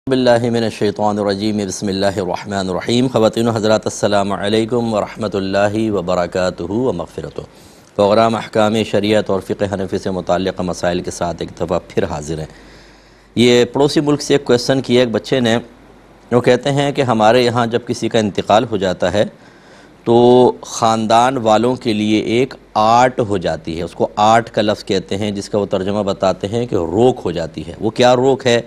باللہ من الشیطان الرجیم بسم اللہ الرحمن الرحیم۔ خواتین و حضرات السلام علیکم ورحمۃ اللہ وبرکاتہ و مغفرتہ۔ پروگرام احکام شریعت اور فقہ حنفی سے متعلقہ مسائل کے ساتھ ایک دفعہ پھر حاضر ہیں۔ یہ پڑوسی ملک سے ایک کویسچن کیا ایک بچے نے، وہ کہتے ہیں کہ ہمارے یہاں جب کسی کا انتقال ہو جاتا ہے تو خاندان والوں کے لیے ایک آرٹ ہو جاتی ہے، اس کو آرٹ کا لفظ کہتے ہیں، جس کا وہ ترجمہ بتاتے ہیں کہ روک ہو جاتی ہے۔ وہ کیا روک ہے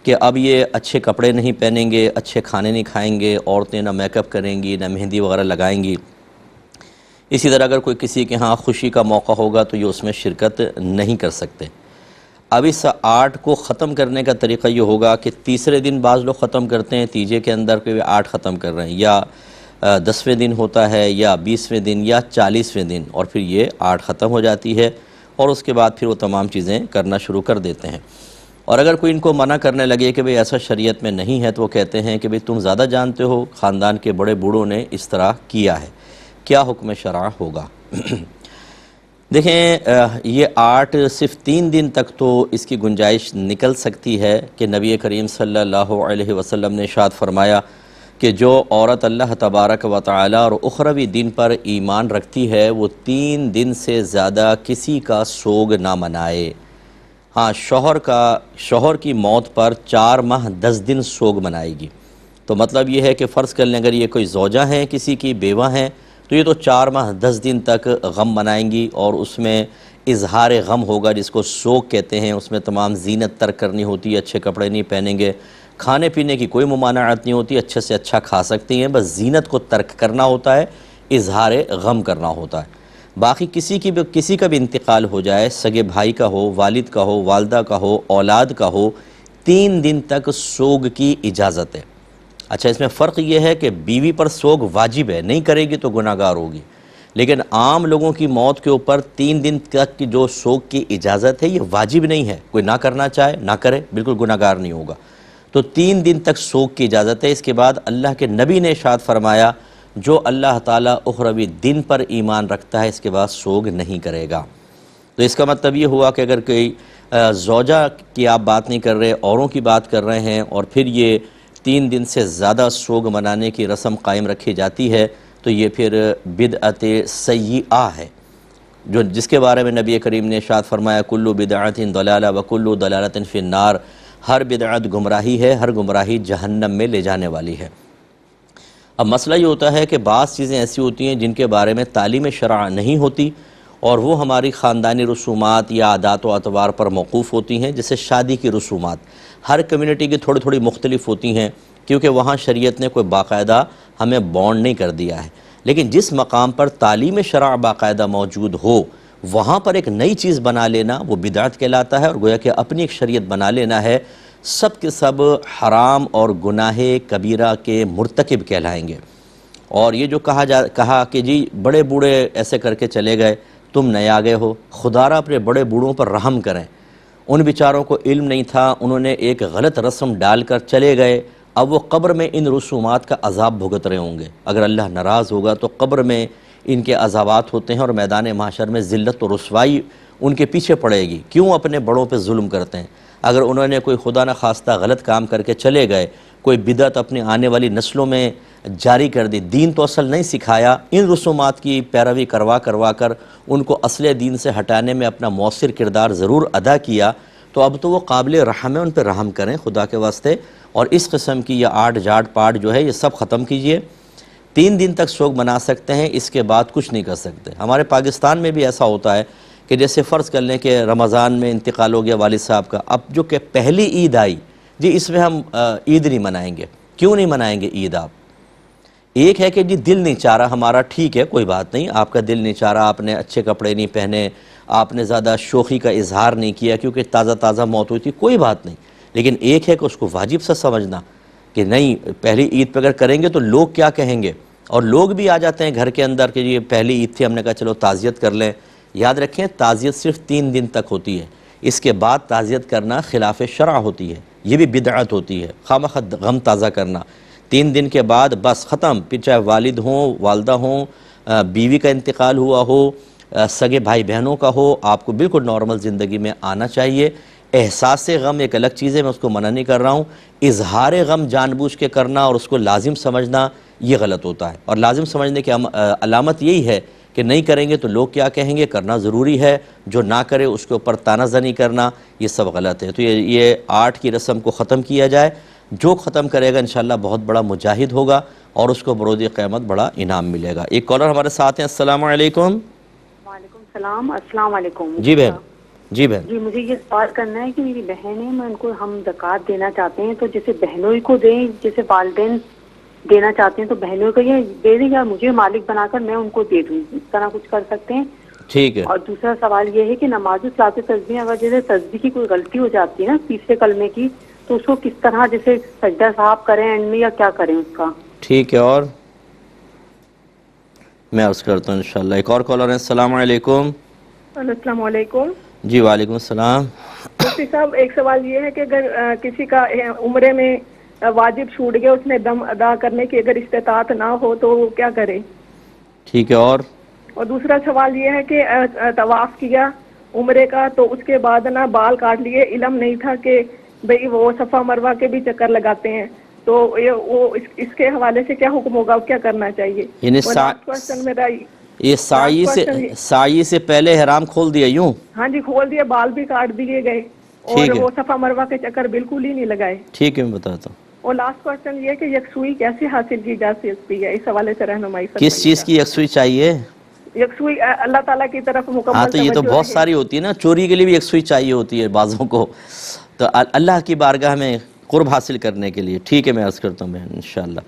کہ اب یہ اچھے کپڑے نہیں پہنیں گے، اچھے کھانے نہیں کھائیں گے، عورتیں نہ میک اپ کریں گی، نہ مہندی وغیرہ لگائیں گی۔ اسی طرح اگر کوئی کسی کے ہاں خوشی کا موقع ہوگا تو یہ اس میں شرکت نہیں کر سکتے۔ اب اس آرٹ کو ختم کرنے کا طریقہ یہ ہوگا کہ تیسرے دن بعض لوگ ختم کرتے ہیں، تیجے کے اندر کوئی آرٹ ختم کر رہے ہیں، یا 10ویں دن ہوتا ہے، یا 20ویں دن، یا 40ویں دن، اور پھر یہ آرٹ ختم ہو جاتی ہے، اور اس کے بعد پھر وہ تمام چیزیں کرنا شروع کر دیتے ہیں۔ اور اگر کوئی ان کو منع کرنے لگے کہ بھئی ایسا شریعت میں نہیں ہے، تو وہ کہتے ہیں کہ بھئی تم زیادہ جانتے ہو، خاندان کے بڑے بوڑھوں نے اس طرح کیا ہے، کیا حکم شرع ہوگا؟ دیکھیں، یہ آرٹ صرف 3 دن تک تو اس کی گنجائش نکل سکتی ہے کہ نبی کریم صلی اللہ علیہ وسلم نے ارشاد فرمایا کہ جو عورت اللہ تبارک و تعالی اور اخروی دن پر ایمان رکھتی ہے وہ 3 دن سے زیادہ کسی کا سوگ نہ منائے۔ ہاں، شوہر کی موت پر 4 ماہ 10 دن سوگ منائے گی۔ تو مطلب یہ ہے کہ فرض کر لیں اگر یہ کوئی زوجہ ہیں، کسی کی بیوہ ہیں، تو یہ تو 4 ماہ 10 دن تک غم منائیں گی، اور اس میں اظہار غم ہوگا، جس کو سوگ کہتے ہیں۔ اس میں تمام زینت ترک کرنی ہوتی ہے، اچھے کپڑے نہیں پہنیں گے، کھانے پینے کی کوئی ممانعت نہیں ہوتی، اچھے سے اچھا کھا سکتی ہیں، بس زینت کو ترک کرنا ہوتا ہے، اظہار غم کرنا ہوتا ہے۔ باقی کسی کا بھی انتقال ہو جائے، سگے بھائی کا ہو، والد کا ہو، والدہ کا ہو، اولاد کا ہو، 3 دن تک سوگ کی اجازت ہے۔ اچھا، اس میں فرق یہ ہے کہ بیوی پر سوگ واجب ہے، نہیں کرے گی تو گناہ گار ہوگی، لیکن عام لوگوں کی موت کے اوپر 3 دن تک کی جو سوگ کی اجازت ہے یہ واجب نہیں ہے، کوئی نہ کرنا چاہے نہ کرے، بالکل گناہ گار نہیں ہوگا۔ تو 3 دن تک سوگ کی اجازت ہے۔ اس کے بعد اللہ کے نبی نے ارشاد فرمایا جو اللہ تعالیٰ اخروی دن پر ایمان رکھتا ہے اس کے بعد سوگ نہیں کرے گا۔ تو اس کا مطلب یہ ہوا کہ اگر کوئی زوجہ کی آپ بات نہیں کر رہے، اوروں کی بات کر رہے ہیں، اور پھر یہ 3 دن سے زیادہ سوگ منانے کی رسم قائم رکھی جاتی ہے، تو یہ پھر بدعت سیئہ ہے، جس کے بارے میں نبی کریم نے ارشاد فرمایا کل بدعت ضلالہ وکل ضلالۃ فی النار، ہر بدعت گمراہی ہے، ہر گمراہی جہنم میں لے جانے والی ہے۔ اب مسئلہ یہ ہوتا ہے کہ بعض چیزیں ایسی ہوتی ہیں جن کے بارے میں تعلیم شرع نہیں ہوتی، اور وہ ہماری خاندانی رسومات یا عادات و اطوار پر موقوف ہوتی ہیں، جیسے شادی کی رسومات ہر کمیونٹی کی تھوڑی تھوڑی مختلف ہوتی ہیں، کیونکہ وہاں شریعت نے کوئی باقاعدہ ہمیں بانڈ نہیں کر دیا ہے۔ لیکن جس مقام پر تعلیم شرع باقاعدہ موجود ہو، وہاں پر ایک نئی چیز بنا لینا وہ بدعت کہلاتا ہے، اور گویا کہ اپنی ایک شریعت بنا لینا ہے، سب کے سب حرام اور گناہ کبیرہ کے مرتکب کہلائیں گے۔ اور یہ جو کہا کہ جی بڑے بوڑھے ایسے کر کے چلے گئے، تم نئے آ گئے ہو، خدا را اپنے بڑے بوڑھوں پر رحم کریں، ان بیچاروں کو علم نہیں تھا، انہوں نے ایک غلط رسم ڈال کر چلے گئے، اب وہ قبر میں ان رسومات کا عذاب بھگت رہے ہوں گے۔ اگر اللہ ناراض ہوگا تو قبر میں ان کے عذابات ہوتے ہیں، اور میدان محشر میں ذلت و رسوائی ان کے پیچھے پڑے گی۔ کیوں اپنے بڑوں پہ ظلم کرتے ہیں؟ اگر انہوں نے کوئی خدا نخواستہ غلط کام کر کے چلے گئے، کوئی بدعت اپنی آنے والی نسلوں میں جاری کر دی، دین تو اصل نہیں سکھایا، ان رسومات کی پیروی کروا کر ان کو اصل دین سے ہٹانے میں اپنا مؤثر کردار ضرور ادا کیا، تو اب تو وہ قابل رحم ہے، ان پہ رحم کریں خدا کے واسطے، اور اس قسم کی یہ آٹ جاٹ پاٹ جو ہے یہ سب ختم کیجئے۔ 3 دن تک سوگ منا سکتے ہیں، اس کے بعد کچھ نہیں کر سکتے۔ ہمارے پاکستان میں بھی ایسا ہوتا ہے کہ جیسے فرض کر لیں کہ رمضان میں انتقال ہو گیا والد صاحب کا، اب جو کہ پہلی عید آئی، جی اس میں ہم عید نہیں منائیں گے۔ کیوں نہیں منائیں گے عید آپ؟ ایک ہے کہ جی دل نہیں چاہ رہا ہمارا، ٹھیک ہے کوئی بات نہیں، آپ کا دل نہیں چاہ رہا، آپ نے اچھے کپڑے نہیں پہنے، آپ نے زیادہ شوخی کا اظہار نہیں کیا کیونکہ تازہ موت ہوئی تھی، کوئی بات نہیں۔ لیکن ایک ہے کہ اس کو واجب سے سمجھنا کہ نہیں، پہلی عید پہ اگر کریں گے تو لوگ کیا کہیں گے، اور لوگ بھی آ جاتے ہیں گھر کے اندر کہ یہ پہلی عید تھی، ہم نے کہا چلو تعزیت کر لیں۔ یاد رکھیں تعزیت صرف 3 دن تک ہوتی ہے، اس کے بعد تعزیت کرنا خلاف شرع ہوتی ہے، یہ بھی بدعت ہوتی ہے، خواہ غم تازہ کرنا۔ 3 دن کے بعد بس ختم، پھر چاہے والد ہوں، والدہ ہوں، بیوی کا انتقال ہوا ہو، سگے بھائی بہنوں کا ہو، آپ کو بالکل نارمل زندگی میں آنا چاہیے۔ احساس غم ایک الگ چیز ہے، میں اس کو منع نہیں کر رہا ہوں، اظہار غم جان بوجھ کے کرنا اور اس کو لازم سمجھنا یہ غلط ہوتا ہے، اور لازم سمجھنے کی علامت یہی ہے کہ نہیں کریں گے تو لوگ کیا کہیں گے، کرنا ضروری ہے، جو نہ کرے اس کے اوپر طعنہ زنی کرنا یہ سب غلط ہے۔ تو یہ 8 کی رسم کو ختم کیا جائے، جو ختم کرے گا انشاءاللہ بہت بڑا مجاہد ہوگا اور اس کو بروز قیامت بڑا انعام ملے گا۔ ایک کالر ہمارے ساتھ ہیں، السلام علیکم۔ وعلیکم السلام، السلام علیکم جی مفتی بہن، صاحب۔ جی بہن۔ جی مجھے یہ سوال کرنا ہے کہ میری بہن ہے، میں ان کو ہم زکوٰۃ دینا چاہتے ہیں، تو جیسے بہنوں ہی کو دیں، جیسے والدین دینا چاہتے ہیں تو بہنوں کو یہ دے دیں یا مجھے مالک بنا کر میں ان کو دے دوں، اس طرح کچھ کر سکتے ہیں؟ ٹھیک ہے۔ اور دوسرا سوال یہ ہے کہ نماز صلاۃ تسبیح اگر جیسے تسبیح کی کوئی غلطی ہو جاتی ہے نا تیسرے کلمے کی، تو اس کو کس طرح جیسے سجدہ صاحب کریں اینڈ میں یا کیا کریں اس کا؟ ٹھیک ہے، اور میں عرض کرتا ہوں انشاءاللہ۔ ایک اور کالر ہیں، السلام علیکم۔ السلام علیکم جی وعلیکم السلام۔ مفتی صاحب، ایک سوال یہ ہے کہ اگر کسی کا عمرے میں واجب چھوٹ گیا، اس نے دم ادا کرنے کی اگر استطاعت نہ ہو تو وہ کیا کرے؟ ٹھیک ہے، اور دوسرا سوال یہ ہے کہ طواف کیا عمرے کا تو اس کے بعد نا بال کاٹ لیے، علم نہیں تھا کہ بھئی وہ صفا مروہ کے بھی چکر لگاتے ہیں، تو وہ اس کے حوالے سے کیا حکم ہوگا، کیا کرنا چاہیے؟ یعنی لاسٹ کوشچن میرا یہ سعی سے پہلے احرام کھول دیا یوں؟ ہاں جی، کھول دیا، بال بھی کاٹ دیے گئے اور ٹھیک ہے، وہ صفا مروہ کے چکر بالکل ہی نہیں لگائے۔ ٹھیک ہے، میں بتاتا ہوں۔ اور لاسٹ کوشچن یہ ہے کہ یکسوئی کیسے حاصل کی جا سکتی ہے، اس حوالے سے رہنمائی کس فرمائیے چیز گا۔ کی یکسوئی چاہیے؟ یکسوئی اللہ تعالیٰ کی طرف ہاں مکمل تو یہ تو توجہ بہت رہے۔ ساری ہوتی ہے نا، چوری کے لیے بھی یکسوئی چاہیے ہوتی ہے بعضوں کو، تو اللہ کی بارگاہ میں قرب حاصل کرنے کے لیے۔ ٹھیک ہے، میں عرض کرتا ہوں میں انشاءاللہ۔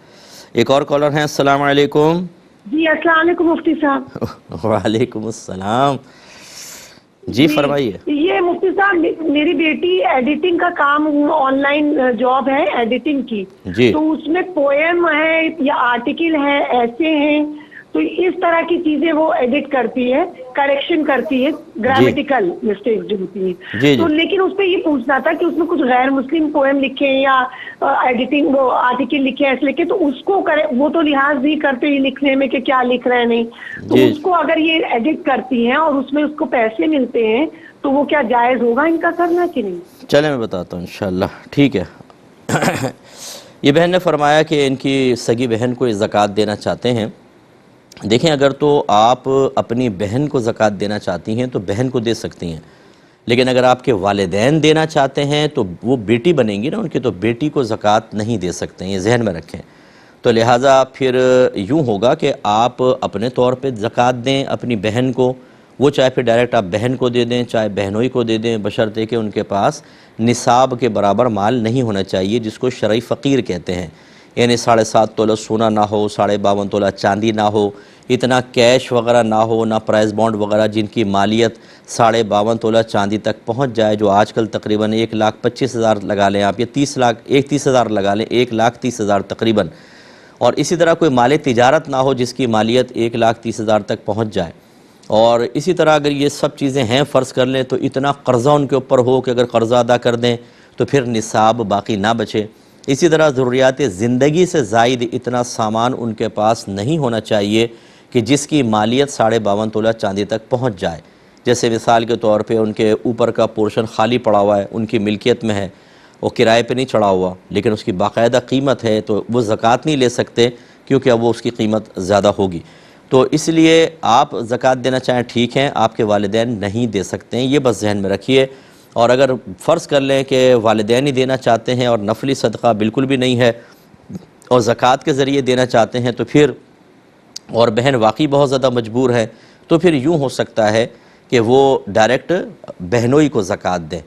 ایک اور کالر ہیں، السلام علیکم۔ جی السلام علیکم مفتی صاحب۔ وعلیکم السلام، جی فرمائیے۔ یہ مفتی صاحب میری بیٹی ایڈیٹنگ کا کام آن لائن جاب ہے ایڈیٹنگ کی، جی تو اس میں پوئم ہے یا آرٹیکل ہے، ایسے ہیں، تو اس طرح کی چیزیں وہ ایڈٹ کرتی ہے، کریکشن کرتی ہے، گرامیٹیکل مسٹیک جو ہوتی ہیں۔ جی تو لیکن اس پہ یہ پوچھنا تھا کہ اس میں کچھ غیر مسلم پوئم لکھے یا ایڈیٹنگ وہ آرٹیکل لکھے ایسے لکھے، تو اس کو وہ تو لحاظ نہیں کرتے یہ لکھنے میں کہ کیا لکھ رہے ہیں نہیں، تو اس کو اگر یہ ایڈٹ کرتی ہیں اور اس میں اس کو پیسے ملتے ہیں تو وہ کیا جائز ہوگا ان کا کرنا کہ نہیں؟ چلیں میں بتاتا ہوں انشاءاللہ۔ ٹھیک ہے، یہ بہن نے فرمایا کہ ان کی سگی بہن کو زکوٰۃ دینا چاہتے ہیں۔ دیکھیں، اگر تو آپ اپنی بہن کو زکوٰۃ دینا چاہتی ہیں تو بہن کو دے سکتی ہیں، لیکن اگر آپ کے والدین دینا چاہتے ہیں تو وہ بیٹی بنیں گی نا ان کی، تو بیٹی کو زکوٰۃ نہیں دے سکتے ہیں، یہ ذہن میں رکھیں۔ تو لہٰذا پھر یوں ہوگا کہ آپ اپنے طور پہ زکوٰۃ دیں اپنی بہن کو، وہ چاہے پھر ڈائریکٹ آپ بہن کو دے دیں، چاہے بہنوئی کو دے دیں، بشرطے کہ ان کے پاس نصاب کے برابر مال نہیں ہونا چاہیے، جس کو شرعی فقیر کہتے ہیں۔ یعنی 7.5 تولہ سونا نہ ہو، 52.5 تولہ چاندی نہ ہو، اتنا کیش وغیرہ نہ ہو، نہ پرائز بانڈ وغیرہ جن کی مالیت 52.5 تولہ چاندی تک پہنچ جائے، جو آج کل تقریباً 1,25,000 لگا لیں آپ، یا 30,000 لگا لیں، 1,30,000 تقریباً۔ اور اسی طرح کوئی مال تجارت نہ ہو جس کی مالیت 1,30,000 تک پہنچ جائے۔ اور اسی طرح اگر یہ سب چیزیں ہیں، فرض کر لیں تو اتنا قرضہ ان کے اوپر ہو کہ اگر قرضہ ادا کر دیں تو پھر نصاب باقی نہ بچے۔ اسی طرح ضروریات زندگی سے زائد اتنا سامان ان کے پاس نہیں ہونا چاہیے کہ جس کی مالیت 52.5 تولہ چاندی تک پہنچ جائے۔ جیسے مثال کے طور پہ ان کے اوپر کا پورشن خالی پڑا ہوا ہے، ان کی ملکیت میں ہے، وہ کرائے پہ نہیں چڑھا ہوا، لیکن اس کی باقاعدہ قیمت ہے، تو وہ زکوٰۃ نہیں لے سکتے کیونکہ اب وہ اس کی قیمت زیادہ ہوگی۔ تو اس لیے آپ زکوٰۃ دینا چاہیں ٹھیک ہیں، آپ کے والدین نہیں دے سکتے ہیں، یہ بس ذہن میں رکھیے۔ اور اگر فرض کر لیں کہ والدین ہی دینا چاہتے ہیں اور نفلی صدقہ بالکل بھی نہیں ہے اور زکوٰۃ کے ذریعے دینا چاہتے ہیں تو پھر، اور بہن واقعی بہت زیادہ مجبور ہے، تو پھر یوں ہو سکتا ہے کہ وہ ڈائریکٹ بہنوئی کو زکوٰۃ دیں۔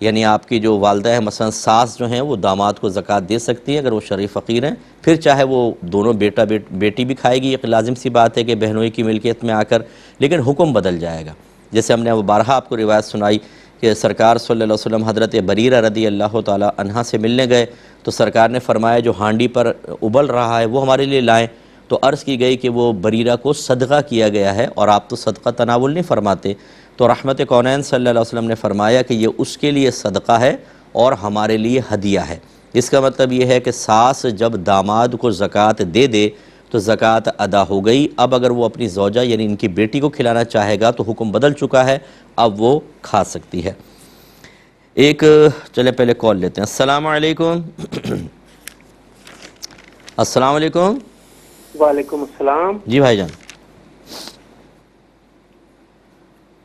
یعنی آپ کی جو والدہ ہیں، مثلا ساس جو ہیں، وہ داماد کو زکوٰۃ دے سکتی ہیں اگر وہ شرعی فقیر ہیں، پھر چاہے وہ دونوں بیٹی بھی کھائے گی، ایک لازم سی بات ہے کہ بہنوئی کی ملکیت میں آ کر، لیکن حکم بدل جائے گا۔ جیسے ہم نے وہ بارہا آپ کو روایت سنائی کہ سرکار صلی اللہ علیہ وسلم حضرت بریرہ رضی اللہ تعالی عنہا سے ملنے گئے تو سرکار نے فرمایا جو ہانڈی پر ابل رہا ہے وہ ہمارے لیے لائیں، تو عرض کی گئی کہ وہ بریرہ کو صدقہ کیا گیا ہے اور آپ تو صدقہ تناول نہیں فرماتے، تو رحمت کونین صلی اللہ علیہ وسلم نے فرمایا کہ یہ اس کے لیے صدقہ ہے اور ہمارے لیے ہدیہ ہے۔ اس کا مطلب یہ ہے کہ ساس جب داماد کو زکوٰۃ دے دے تو زکوٰۃ ادا ہو گئی۔ اب اگر وہ اپنی زوجہ یعنی ان کی بیٹی کو کھلانا چاہے گا تو حکم بدل چکا ہے، اب وہ کھا سکتی ہے۔ ایک چلے پہلے کال لیتے ہیں. السلام علیکم. السلام علیکم. وعلیکم السلام. جی بھائی جان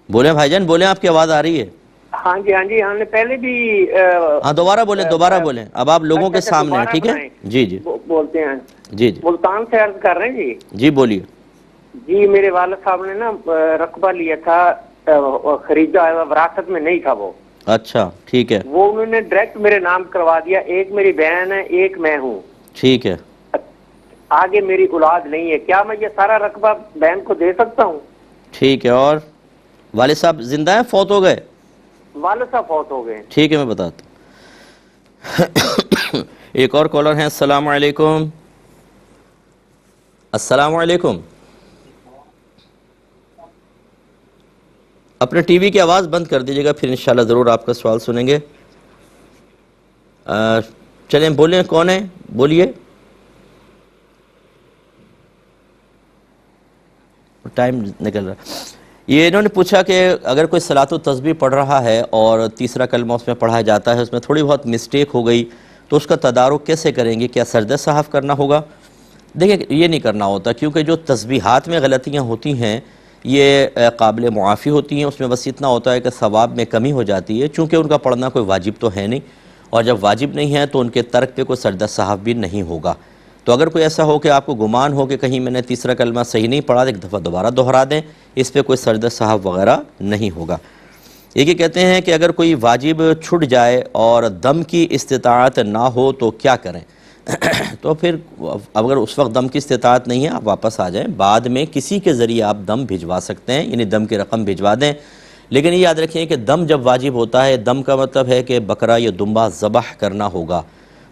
بولیں, بھائی جان بولیں, آپ کی آواز آ رہی ہے. ہاں جی ہم نے پہلے بھی ہاں دوبارہ بولیں, اب آپ لوگوں کے سامنے ہیں, ٹھیک ہے. جی جی بولتے ہیں. جی جی ملتان سے عرض کر رہے ہیں جی. جی بولیے. جی میرے والد صاحب نے نا رقبہ لیا تھا, خریدا وراثت میں نہیں تھا وہ. اچھا ٹھیک ہے. وہ انہوں نے ڈائریکٹ میرے نام کروا دیا. ایک میری بہن ہے, ایک میں ہوں. ٹھیک ہے. آگے میری اولاد نہیں ہے. کیا میں یہ سارا رقبہ بہن کو دے سکتا ہوں؟ ٹھیک ہے. اور والد صاحب زندہ ہیں, فوت ہو گئے؟ والد صاحب فوت ہو گئے. ٹھیک ہے, میں بتاتا ہوں. ایک اور کالر ہیں. السلام علیکم. السلام علیکم. اپنے ٹی وی کی آواز بند کر دیجیے گا, پھر انشاءاللہ ضرور آپ کا سوال سنیں گے. چلیں بولیں, کون ہے, بولیے. ٹائم نکل رہا. یہ انہوں نے پوچھا کہ اگر کوئی صلاۃ و تسبیح پڑھ رہا ہے اور تیسرا کلمہ اس میں پڑھا جاتا ہے, اس میں تھوڑی بہت مسٹیک ہو گئی, تو اس کا تدارک کیسے کریں گے؟ کیا سجدہ صحف کرنا ہوگا؟ دیکھیں یہ نہیں کرنا ہوتا, کیونکہ جو تسبیحات میں غلطیاں ہوتی ہیں یہ قابل معافی ہوتی ہیں. اس میں بس اتنا ہوتا ہے کہ ثواب میں کمی ہو جاتی ہے, چونکہ ان کا پڑھنا کوئی واجب تو ہے نہیں, اور جب واجب نہیں ہے تو ان کے ترک پہ کوئی سجدہ صحف بھی نہیں ہوگا. تو اگر کوئی ایسا ہو کہ آپ کو گمان ہو کہ کہیں میں نے تیسرا کلمہ صحیح نہیں پڑھا, ایک دفعہ دوبارہ دہرا دیں, اس پہ کوئی سجدہ صحف وغیرہ نہیں ہوگا. یہ کہتے ہیں کہ اگر کوئی واجب چھٹ جائے اور دم کی استطاعت نہ ہو تو کیا کریں؟ تو پھر اگر اس وقت دم کی استطاعت نہیں ہے, آپ واپس آ جائیں, بعد میں کسی کے ذریعے آپ دم بھجوا سکتے ہیں, یعنی دم کی رقم بھجوا دیں. لیکن یہ یاد رکھیں کہ دم جب واجب ہوتا ہے, دم کا مطلب ہے کہ بکرا یا دمبا ذبح کرنا ہوگا,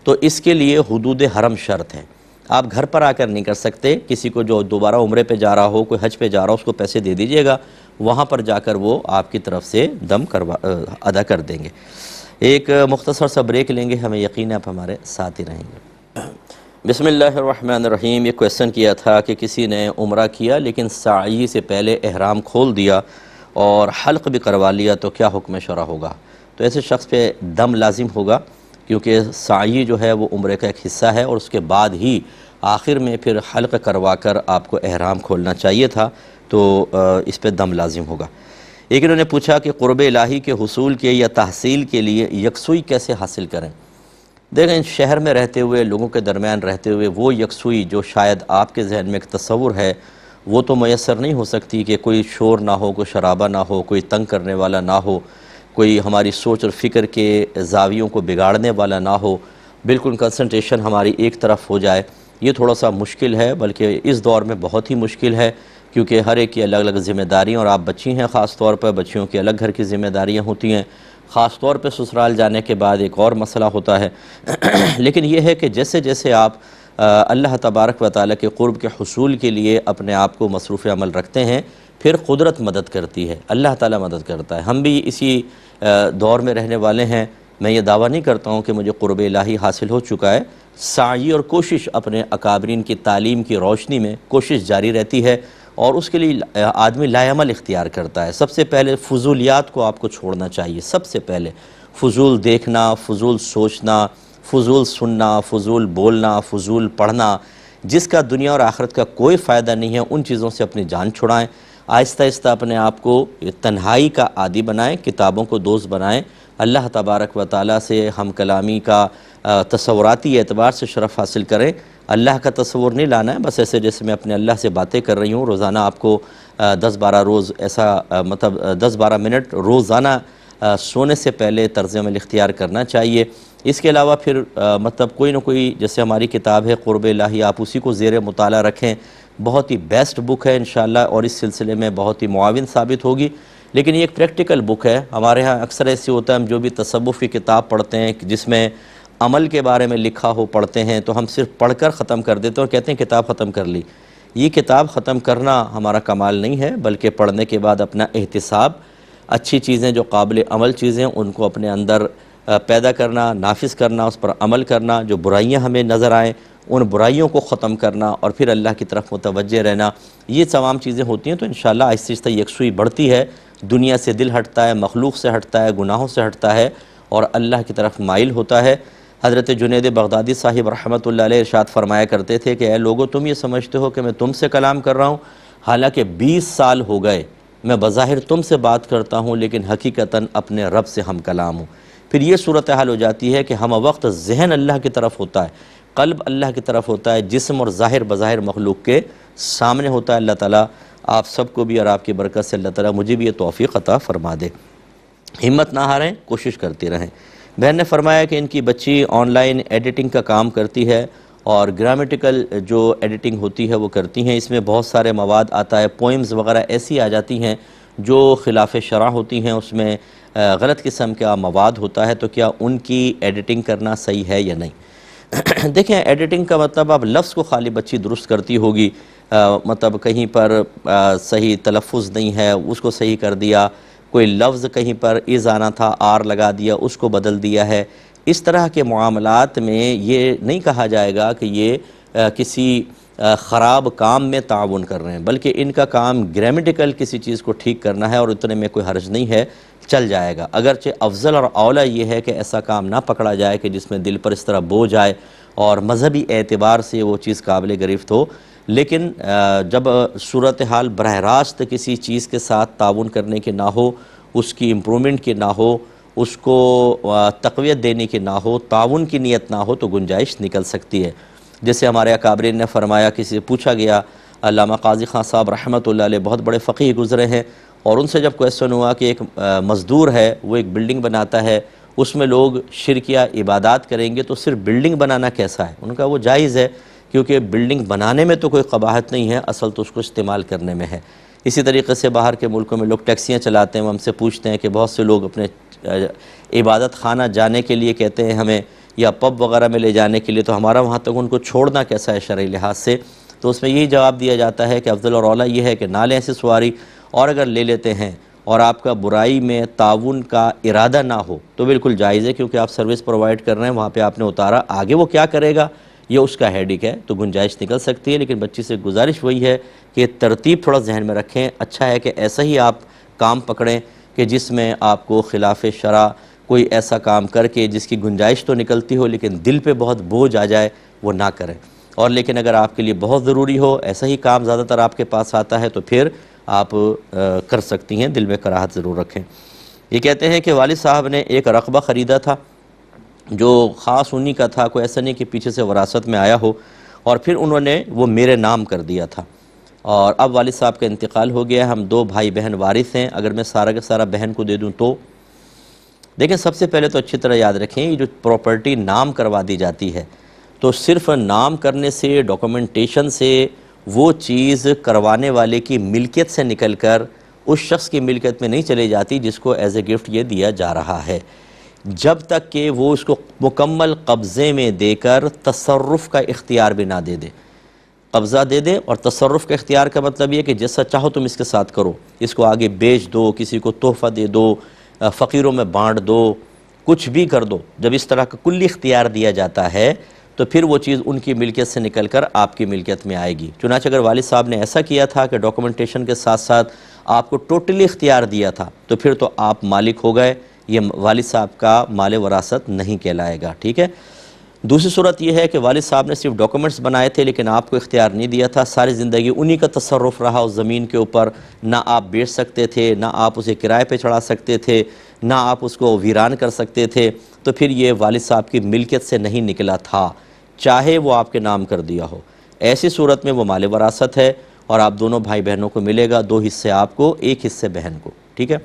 تو اس کے لیے حدود حرم شرط ہے. آپ گھر پر آ کر نہیں کر سکتے. کسی کو جو دوبارہ عمرے پہ جا رہا ہو, کوئی حج پہ جا رہا ہو, اس کو پیسے دے دیجئے گا, وہاں پر جا کر وہ آپ کی طرف سے دم ادا کر دیں گے. ایک مختصر سا بریک لیں گے, ہمیں یقین ہے آپ ہمارے ساتھ ہی رہیں گے. بسم اللہ الرحمن الرحیم. یہ کویسچن کیا تھا کہ کسی نے عمرہ کیا لیکن سعی سے پہلے احرام کھول دیا اور حلق بھی کروا لیا, تو کیا حکم شرع ہوگا؟ تو ایسے شخص پہ دم لازم ہوگا, کیونکہ سعی جو ہے وہ عمرے کا ایک حصہ ہے, اور اس کے بعد ہی آخر میں پھر حلق کروا کر آپ کو احرام کھولنا چاہیے تھا, تو اس پہ دم لازم ہوگا. ایک انہوں نے پوچھا کہ قرب الہی کے حصول کے یا تحصیل کے لیے یکسوئی کیسے حاصل کریں؟ دیکھیں, شہر میں رہتے ہوئے, لوگوں کے درمیان رہتے ہوئے, وہ یکسوئی جو شاید آپ کے ذہن میں ایک تصور ہے, وہ تو میسر نہیں ہو سکتی کہ کوئی شور نہ ہو, کوئی شرابہ نہ ہو, کوئی تنگ کرنے والا نہ ہو, کوئی ہماری سوچ اور فکر کے زاویوں کو بگاڑنے والا نہ ہو, بالکل کنسنٹریشن ہماری ایک طرف ہو جائے. یہ تھوڑا سا مشکل ہے, بلکہ اس دور میں بہت ہی مشکل ہے, کیونکہ ہر ایک کی الگ الگ ذمہ داریاں, اور آپ بچی ہیں, خاص طور پر بچیوں کی الگ گھر کی ذمہ داریاں ہوتی ہیں, خاص طور پہ سسرال جانے کے بعد ایک اور مسئلہ ہوتا ہے. لیکن یہ ہے کہ جیسے جیسے آپ اللہ تبارک و تعالیٰ کے قرب کے حصول کے لیے اپنے آپ کو مصروف عمل رکھتے ہیں, پھر قدرت مدد کرتی ہے, اللہ تعالیٰ مدد کرتا ہے. ہم بھی اسی دور میں رہنے والے ہیں. میں یہ دعویٰ نہیں کرتا ہوں کہ مجھے قرب الہی حاصل ہو چکا ہے. سعی اور کوشش اپنے اکابرین کی تعلیم کی روشنی میں کوشش جاری رہتی ہے, اور اس کے لیے آدمی لائعمل اختیار کرتا ہے. سب سے پہلے فضولیات کو آپ کو چھوڑنا چاہیے. سب سے پہلے فضول دیکھنا, فضول سوچنا, فضول سننا, فضول بولنا, فضول پڑھنا, جس کا دنیا اور آخرت کا کوئی فائدہ نہیں ہے, ان چیزوں سے اپنی جان چھڑائیں. آہستہ آہستہ اپنے آپ کو تنہائی کا عادی بنائیں, کتابوں کو دوست بنائیں, اللہ تبارک و تعالیٰ سے ہم کلامی کا تصوراتی اعتبار سے شرف حاصل کریں. اللہ کا تصور نہیں لانا ہے, بس ایسے جیسے میں اپنے اللہ سے باتیں کر رہی ہوں. روزانہ آپ کو 10-12 روز ایسا مطلب 10-12 منٹ روزانہ سونے سے پہلے طرز عمل اختیار کرنا چاہیے. اس کے علاوہ پھر مطلب کوئی نہ کوئی, جیسے ہماری کتاب ہے قرب الہی, آپ اسی کو زیر مطالعہ رکھیں. بہت ہی بیسٹ بک ہے انشاءاللہ, اور اس سلسلے میں بہت ہی معاون ثابت ہوگی. لیکن یہ ایک پریکٹیکل بک ہے. ہمارے ہاں اکثر ایسے ہوتا ہے, ہم جو بھی تصوف کی کتاب پڑھتے ہیں جس میں عمل کے بارے میں لکھا ہو پڑھتے ہیں, تو ہم صرف پڑھ کر ختم کر دیتے ہیں اور کہتے ہیں کتاب ختم کر لی. یہ کتاب ختم کرنا ہمارا کمال نہیں ہے, بلکہ پڑھنے کے بعد اپنا احتساب, اچھی چیزیں جو قابل عمل چیزیں ان کو اپنے اندر پیدا کرنا, نافذ کرنا, اس پر عمل کرنا. جو برائیاں ہمیں نظر آئیں ان برائیوں کو ختم کرنا, اور پھر اللہ کی طرف متوجہ رہنا. یہ تمام چیزیں ہوتی ہیں, تو انشاءاللہ آہستہ آہستہ یکسوئی بڑھتی ہے, دنیا سے دل ہٹتا ہے, مخلوق سے ہٹتا ہے, گناہوں سے ہٹتا ہے, اور اللہ کی طرف مائل ہوتا ہے۔ حضرت جنید بغدادی صاحب رحمۃ اللہ علیہ ارشاد فرمایا کرتے تھے کہ اے لوگو، تم یہ سمجھتے ہو کہ میں تم سے کلام کر رہا ہوں، حالانکہ 20 سال ہو گئے میں بظاہر تم سے بات کرتا ہوں، لیکن حقیقتاً اپنے رب سے ہم کلام ہوں۔ پھر یہ صورتحال ہو جاتی ہے کہ ہم وقت ذہن اللہ کی طرف ہوتا ہے، قلب اللہ کی طرف ہوتا ہے، جسم اور ظاہر بظاہر مخلوق کے سامنے ہوتا ہے۔ اللہ تعالیٰ آپ سب کو بھی اور آپ کی برکت سے اللہ تعالیٰ مجھے بھی یہ توفیق عطا فرما دے۔ ہمت نہ ہاریں، کوشش کرتی رہیں۔ بہن نے فرمایا کہ ان کی بچی آن لائن ایڈیٹنگ کا کام کرتی ہے اور گرامیٹیکل جو ایڈیٹنگ ہوتی ہے وہ کرتی ہیں، اس میں بہت سارے مواد آتا ہے، پوئمز وغیرہ ایسی آ جاتی ہیں جو خلاف شرع ہوتی ہیں، اس میں غلط قسم کا مواد ہوتا ہے، تو کیا ان کی ایڈیٹنگ کرنا صحیح ہے یا نہیں؟ دیکھیں، ایڈیٹنگ کا مطلب اب لفظ کو خالی بچی درست کرتی ہوگی، مطلب کہیں پر صحیح تلفظ نہیں ہے اس کو صحیح کر دیا، کوئی لفظ کہیں پر از آنا تھا آر لگا دیا اس کو بدل دیا ہے۔ اس طرح کے معاملات میں یہ نہیں کہا جائے گا کہ یہ کسی خراب کام میں تعاون کر رہے ہیں، بلکہ ان کا کام گرامیٹیکل کسی چیز کو ٹھیک کرنا ہے، اور اتنے میں کوئی حرج نہیں ہے، چل جائے گا۔ اگرچہ افضل اور اولیٰ یہ ہے کہ ایسا کام نہ پکڑا جائے کہ جس میں دل پر اس طرح بوجھ آئے اور مذہبی اعتبار سے وہ چیز قابل گرفت ہو، لیکن جب صورتحال براہ راست کسی چیز کے ساتھ تعاون کرنے کی نہ ہو، اس کی امپرومنٹ کی نہ ہو، اس کو تقویت دینے کی نہ ہو، تعاون کی نیت نہ ہو، تو گنجائش نکل سکتی ہے۔ جیسے ہمارے اکابرین نے فرمایا، کسی سے پوچھا گیا، علامہ قاضی خان صاحب رحمۃ اللہ علیہ بہت بڑے فقیہ گزرے ہیں، اور ان سے جب کویسچن ہوا کہ ایک مزدور ہے وہ ایک بلڈنگ بناتا ہے، اس میں لوگ شرکیہ عبادات کریں گے تو صرف بلڈنگ بنانا کیسا ہے؟ ان کا وہ جائز ہے، کیونکہ بلڈنگ بنانے میں تو کوئی قباحت نہیں ہے، اصل تو اس کو استعمال کرنے میں ہے۔ اسی طریقے سے باہر کے ملکوں میں لوگ ٹیکسیاں چلاتے ہیں، وہ ہم سے پوچھتے ہیں کہ بہت سے لوگ اپنے عبادت خانہ جانے کے لیے کہتے ہیں ہمیں، یا پب وغیرہ میں لے جانے کے لیے، تو ہمارا وہاں تک ان کو چھوڑنا کیسا ہے شرعی لحاظ سے؟ تو اس میں یہی جواب دیا جاتا ہے کہ افضل اور اولیٰ یہ ہے کہ نہ لیں ایسی سواری، اور اگر لے لیتے ہیں اور آپ کا برائی میں تعاون کا ارادہ نہ ہو تو بالکل جائز ہے، کیونکہ آپ سروس پرووائڈ کر رہے ہیں، وہاں پہ آپ نے اتارا، آگے وہ کیا کرے گا یہ اس کا ہیڈک ہے، تو گنجائش نکل سکتی ہے۔ لیکن بچی سے گزارش وہی ہے کہ ترتیب تھوڑا ذہن میں رکھیں، اچھا ہے کہ ایسا ہی آپ کام پکڑیں کہ جس میں آپ کو خلاف شرع کوئی ایسا کام کر کے جس کی گنجائش تو نکلتی ہو لیکن دل پہ بہت بوجھ آ جائے وہ نہ کریں۔ اور لیکن اگر آپ کے لیے بہت ضروری ہو، ایسا ہی کام زیادہ تر آپ کے پاس آتا ہے، تو پھر آپ کر سکتی ہیں، دل میں کراہت ضرور رکھیں۔ یہ کہتے ہیں کہ والد صاحب نے ایک رقبہ خریدا تھا جو خاص انہی کا تھا، کوئی ایسا نہیں کہ پیچھے سے وراثت میں آیا ہو، اور پھر انہوں نے وہ میرے نام کر دیا تھا، اور اب والد صاحب کا انتقال ہو گیا، ہم 2 بھائی بہن وارث ہیں، اگر میں سارا کا سارا بہن کو دے دوں تو؟ دیکھیں، سب سے پہلے تو اچھی طرح یاد رکھیں، یہ جو پراپرٹی نام کروا دی جاتی ہے تو صرف نام کرنے سے، ڈاکومنٹیشن سے، وہ چیز کروانے والے کی ملکیت سے نکل کر اس شخص کی ملکیت میں نہیں چلی جاتی جس کو ایز اے گفٹ یہ دیا جا رہا ہے، جب تک کہ وہ اس کو مکمل قبضے میں دے کر تصرف کا اختیار بھی نہ دے دے۔ قبضہ دے دے اور تصرف کا اختیار کا مطلب یہ کہ جیسا چاہو تم اس کے ساتھ کرو، اس کو آگے بیچ دو، کسی کو تحفہ دے دو، فقیروں میں بانٹ دو، کچھ بھی کر دو۔ جب اس طرح کا کلی اختیار دیا جاتا ہے تو پھر وہ چیز ان کی ملکیت سے نکل کر آپ کی ملکیت میں آئے گی۔ چنانچہ اگر والد صاحب نے ایسا کیا تھا کہ ڈاکومنٹیشن کے ساتھ ساتھ آپ کو ٹوٹلی اختیار دیا تھا، تو پھر تو آپ مالک ہو گئے، یہ والد صاحب کا مال وراثت نہیں کہلائے گا، ٹھیک ہے؟ دوسری صورت یہ ہے کہ والد صاحب نے صرف ڈاکومنٹس بنائے تھے لیکن آپ کو اختیار نہیں دیا تھا، ساری زندگی انہی کا تصرف رہا اس زمین کے اوپر، نہ آپ بیچ سکتے تھے، نہ آپ اسے کرائے پہ چڑھا سکتے تھے، نہ آپ اس کو ویران کر سکتے تھے، تو پھر یہ والد صاحب کی ملکیت سے نہیں نکلا تھا، چاہے وہ آپ کے نام کر دیا ہو۔ ایسی صورت میں وہ مال وراثت ہے اور آپ دونوں بھائی بہنوں کو ملے گا، 2 حصے آپ کو، 1 حصے بہن کو، ٹھیک ہے؟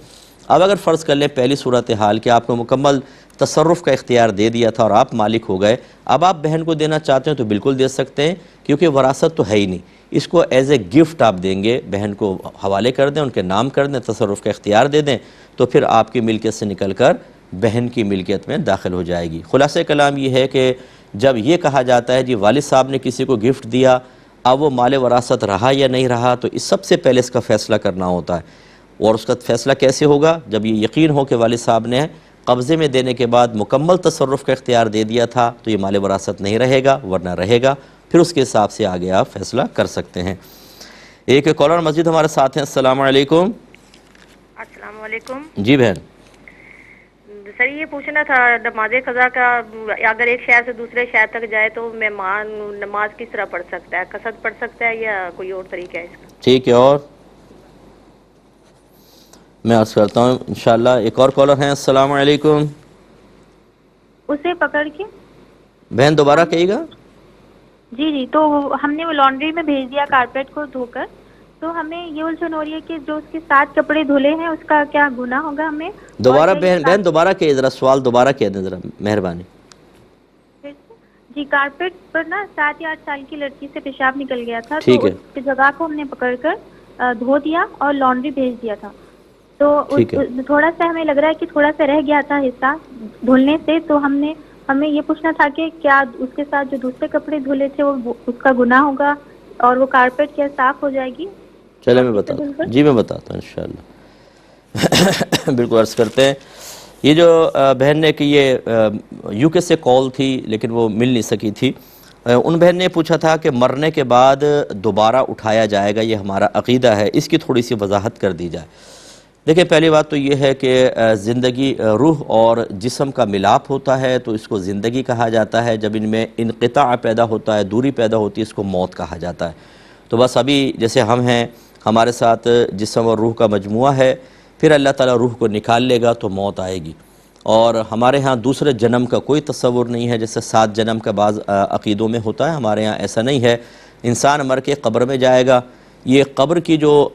اب اگر فرض کر لیں پہلی صورتحال کہ آپ کو مکمل تصرف کا اختیار دے دیا تھا اور آپ مالک ہو گئے، اب آپ بہن کو دینا چاہتے ہیں تو بالکل دے سکتے ہیں، کیونکہ وراثت تو ہے ہی نہیں، اس کو ایز اے گفٹ آپ دیں گے، بہن کو حوالے کر دیں، ان کے نام کر دیں، تصرف کا اختیار دے دیں، تو پھر آپ کی ملکیت سے نکل کر بہن کی ملکیت میں داخل ہو جائے گی۔ خلاصہ کلام یہ ہے کہ جب یہ کہا جاتا ہے جی والد صاحب نے کسی کو گفٹ دیا، اب وہ مال وراثت رہا یا نہیں رہا، تو اس سب سے پہلے اس کا فیصلہ کرنا ہوتا ہے، اور اس کا فیصلہ کیسے ہوگا؟ جب یہ یقین ہو کہ والد صاحب نے قبضے میں دینے کے بعد مکمل تصرف کا اختیار دے دیا تھا تو یہ مال وراثت نہیں رہے گا، ورنہ رہے گا، پھر اس کے حساب سے آگے آپ فیصلہ کر سکتے ہیں۔ ایک کالر مسجد ہمارے ساتھ ہیں، السلام علیکم۔ السلام علیکم جی بہن۔ سر یہ پوچھنا تھا نماز قضا کا، اگر ایک شہر سے دوسرے شہر تک جائے تو مہمان نماز کس طرح پڑھ سکتا ہے؟ قصد پڑھ سکتا ہے یا کوئی اور طریقہ ہے اس کا؟ ٹھیک ہے، اور میں عرض کرتا ہوں انشاءاللہ ایک اور کالر ہیں۔ السلام علیکم۔ اسے پکڑ کے بہن دوبارہ کہیے گا۔ جی تو ہم نے وہ لانڈری میں بھیج دیا کارپیٹ کو دھو کر، تو ہمیں یہ الجھن ہو رہی ہے کہ جو اس کے 7 کپڑے دھلے ہیں اس کا کیا گناہ ہوگا ہمیں؟ دوبارہ بہن دوبارہ کہیے، ذرا سوال دوبارہ کہہ دیں ذرا، مہربانی۔ جی کارپیٹ پر نا 7 یا 8 سال کی لڑکی سے پیشاب نکل گیا تھا، ٹھیک تو ہے، اس کی جگہ کو ہم نے پکڑ کر دھو دیا اور لانڈری بھیج دیا تھا، تو تھوڑا سا ہمیں لگ رہا ہے کہ تھوڑا سا رہ گیا تھا حصہ دھلنے سے، تو ہمیں یہ پوچھنا تھا کہ کیا اس کے ساتھ جو دوسرے کپڑے دھلے تھے وہ اس کا گناہ ہوگا اور وہ کارپیٹ کیا صاف ہو جائے گی؟ چلے میں بتاتا ہوں، جی میں بتاتا ہوں انشاءاللہ۔ بالکل عرض کرتے ہیں، یہ جو بہن نے کہ یہ یو کے سے کال تھی لیکن وہ مل نہیں سکی تھی، ان بہن نے پوچھا تھا کہ مرنے کے بعد دوبارہ اٹھایا جائے گا، یہ ہمارا عقیدہ ہے، اس کی تھوڑی سی وضاحت کر دی جائے۔ دیکھیں پہلی بات تو یہ ہے کہ زندگی روح اور جسم کا ملاپ ہوتا ہے تو اس کو زندگی کہا جاتا ہے، جب ان میں انقطاع پیدا ہوتا ہے، دوری پیدا ہوتی ہے، اس کو موت کہا جاتا ہے۔ تو بس ابھی جیسے ہم ہیں، ہمارے ساتھ جسم اور روح کا مجموعہ ہے، پھر اللہ تعالیٰ روح کو نکال لے گا تو موت آئے گی، اور ہمارے ہاں دوسرے جنم کا کوئی تصور نہیں ہے، جیسے 7 جنم کا بعض عقیدوں میں ہوتا ہے، ہمارے ہاں ایسا نہیں ہے۔ انسان مر کے قبر میں جائے گا، یہ قبر کی جو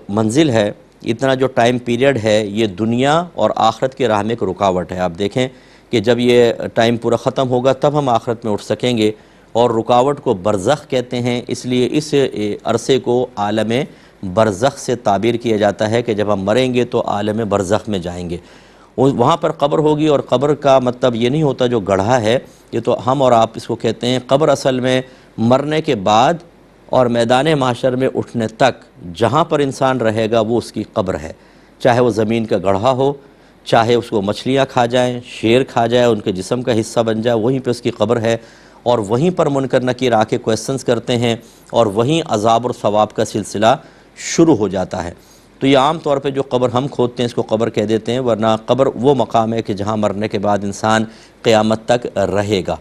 منزل ہے، اتنا جو ٹائم پیریڈ ہے، یہ دنیا اور آخرت کے راہ میں ایک رکاوٹ ہے۔ آپ دیکھیں کہ جب یہ ٹائم پورا ختم ہوگا تب ہم آخرت میں اٹھ سکیں گے، اور رکاوٹ کو برزخ کہتے ہیں، اس لیے اس عرصے کو عالم برزخ سے تعبیر کیا جاتا ہے کہ جب ہم مریں گے تو عالم برزخ میں جائیں گے، وہاں پر قبر ہوگی، اور قبر کا مطلب یہ نہیں ہوتا جو گڑھا ہے، یہ تو ہم اور آپ اس کو کہتے ہیں۔ قبر اصل میں مرنے کے بعد اور میدان محشر میں اٹھنے تک جہاں پر انسان رہے گا وہ اس کی قبر ہے، چاہے وہ زمین کا گڑھا ہو، چاہے اس کو مچھلیاں کھا جائیں، شیر کھا جائے، ان کے جسم کا حصہ بن جائے، وہیں پہ اس کی قبر ہے، اور وہیں پر منکر نکیر آ کے کویسچنز کرتے ہیں، اور وہیں عذاب اور ثواب کا سلسلہ شروع ہو جاتا ہے۔ تو یہ عام طور پہ جو قبر ہم کھودتے ہیں اس کو قبر کہہ دیتے ہیں، ورنہ قبر وہ مقام ہے کہ جہاں مرنے کے بعد انسان قیامت تک رہے گا۔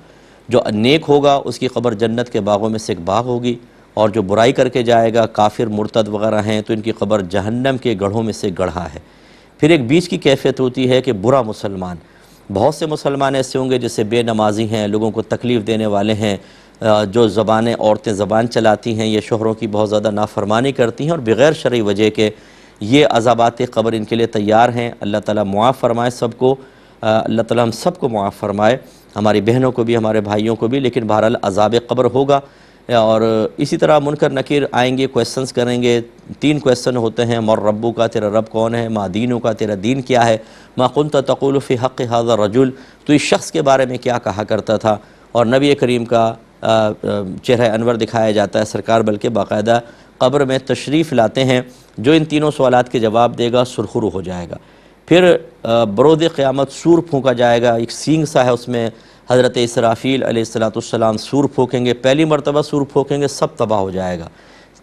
جو نیک ہوگا اس کی قبر جنت کے باغوں میں سے ایک باغ ہوگی، اور جو برائی کر کے جائے گا، کافر مرتد وغیرہ ہیں، تو ان کی قبر جہنم کے گڑھوں میں سے گڑھا ہے۔ پھر ایک بیچ کی کیفیت ہوتی ہے کہ برا مسلمان، بہت سے مسلمان ایسے ہوں گے جیسے بے نمازی ہیں، لوگوں کو تکلیف دینے والے ہیں، جو عورتیں زبان چلاتی ہیں، یہ شوہروں کی بہت زیادہ نافرمانی کرتی ہیں، اور بغیر شرعی وجہ کے یہ عذابات قبر ان کے لیے تیار ہیں۔ اللہ تعالیٰ معاف فرمائے سب کو، اللہ تعالیٰ ہم سب کو معاف فرمائے، ہماری بہنوں کو بھی، ہمارے بھائیوں کو بھی، لیکن بہرحال عذاب قبر ہوگا۔ اور اسی طرح منکر نکیر آئیں گے، کویسچنز کریں گے۔ 3 کویسچن ہوتے ہیں: مر ربو کا، تیرا رب کون ہے؟ ما دینو کا، تیرا دین کیا ہے؟ ما کنت تقول فی حق ھذا الرجل، تو اس شخص کے بارے میں کیا کہا کرتا تھا؟ اور نبی کریم کا چہرہ انور دکھایا جاتا ہے، سرکار بلکہ باقاعدہ قبر میں تشریف لاتے ہیں۔ جو ان تینوں سوالات کے جواب دے گا سرخرو ہو جائے گا۔ پھر برود قیامت سور پھونکا جائے گا، ایک سینگ سا ہے، اس میں حضرت اسرافیل علیہ السلام سور پھونکیں گے، پہلی مرتبہ سور پھونکیں گے سب تباہ ہو جائے گا۔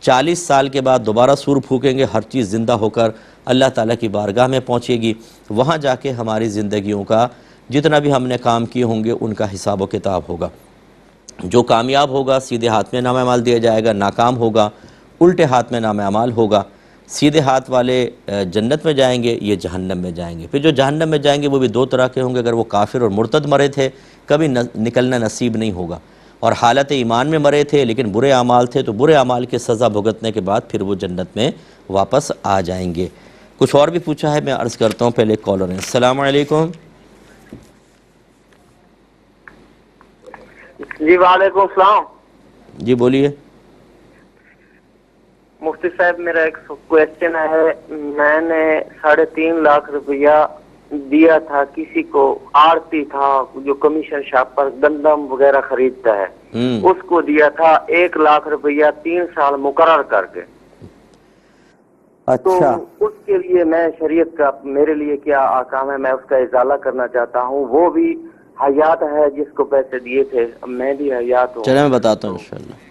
40 سال کے بعد دوبارہ سور پھونکیں گے، ہر چیز زندہ ہو کر اللہ تعالیٰ کی بارگاہ میں پہنچے گی، وہاں جا کے ہماری زندگیوں کا جتنا بھی ہم نے کام کیے ہوں گے ان کا حساب و کتاب ہوگا۔ جو کامیاب ہوگا سیدھے ہاتھ میں نامہ اعمال دیا جائے گا، ناکام ہوگا الٹے ہاتھ میں نامہ اعمال ہوگا۔ سیدھے ہاتھ والے جنت میں جائیں گے، یہ جہنم میں جائیں گے۔ پھر جو جہنم میں جائیں گے وہ بھی 2 طرح کے ہوں گے، اگر وہ کافر اور مرتد مرے تھے کبھی نکلنا نصیب نہیں ہوگا، اور حالت ایمان میں مرے تھے لیکن برے اعمال تھے تو برے اعمال کی سزا بھگتنے کے بعد پھر وہ جنت میں واپس آ جائیں گے۔ کچھ اور بھی پوچھا ہے، میں عرض کرتا ہوں، پہلے ایک کالر ہیں۔ السلام علیکم۔ جی وعلیکم السلام۔ جی بولیے۔ مفتی صاحب میرا ایک کویسچن ہے، میں نے 3.5 لاکھ روپیہ دیا تھا کسی کو، آڑتی تھا جو کمیشن شاپ پر گندم وغیرہ خریدتا ہے، اس کو دیا تھا 1 لاکھ روپیہ 3 سال مقرر کر کے۔ اچھا، تو اس کے لیے میں شریعت کا میرے لیے کیا احکام ہے، میں اس کا ازالہ کرنا چاہتا ہوں۔ وہ بھی حیات ہے جس کو پیسے دیے تھے، میں بھی حیات ہوں۔ چلیں میں بتاتا ہوں انشاءاللہ۔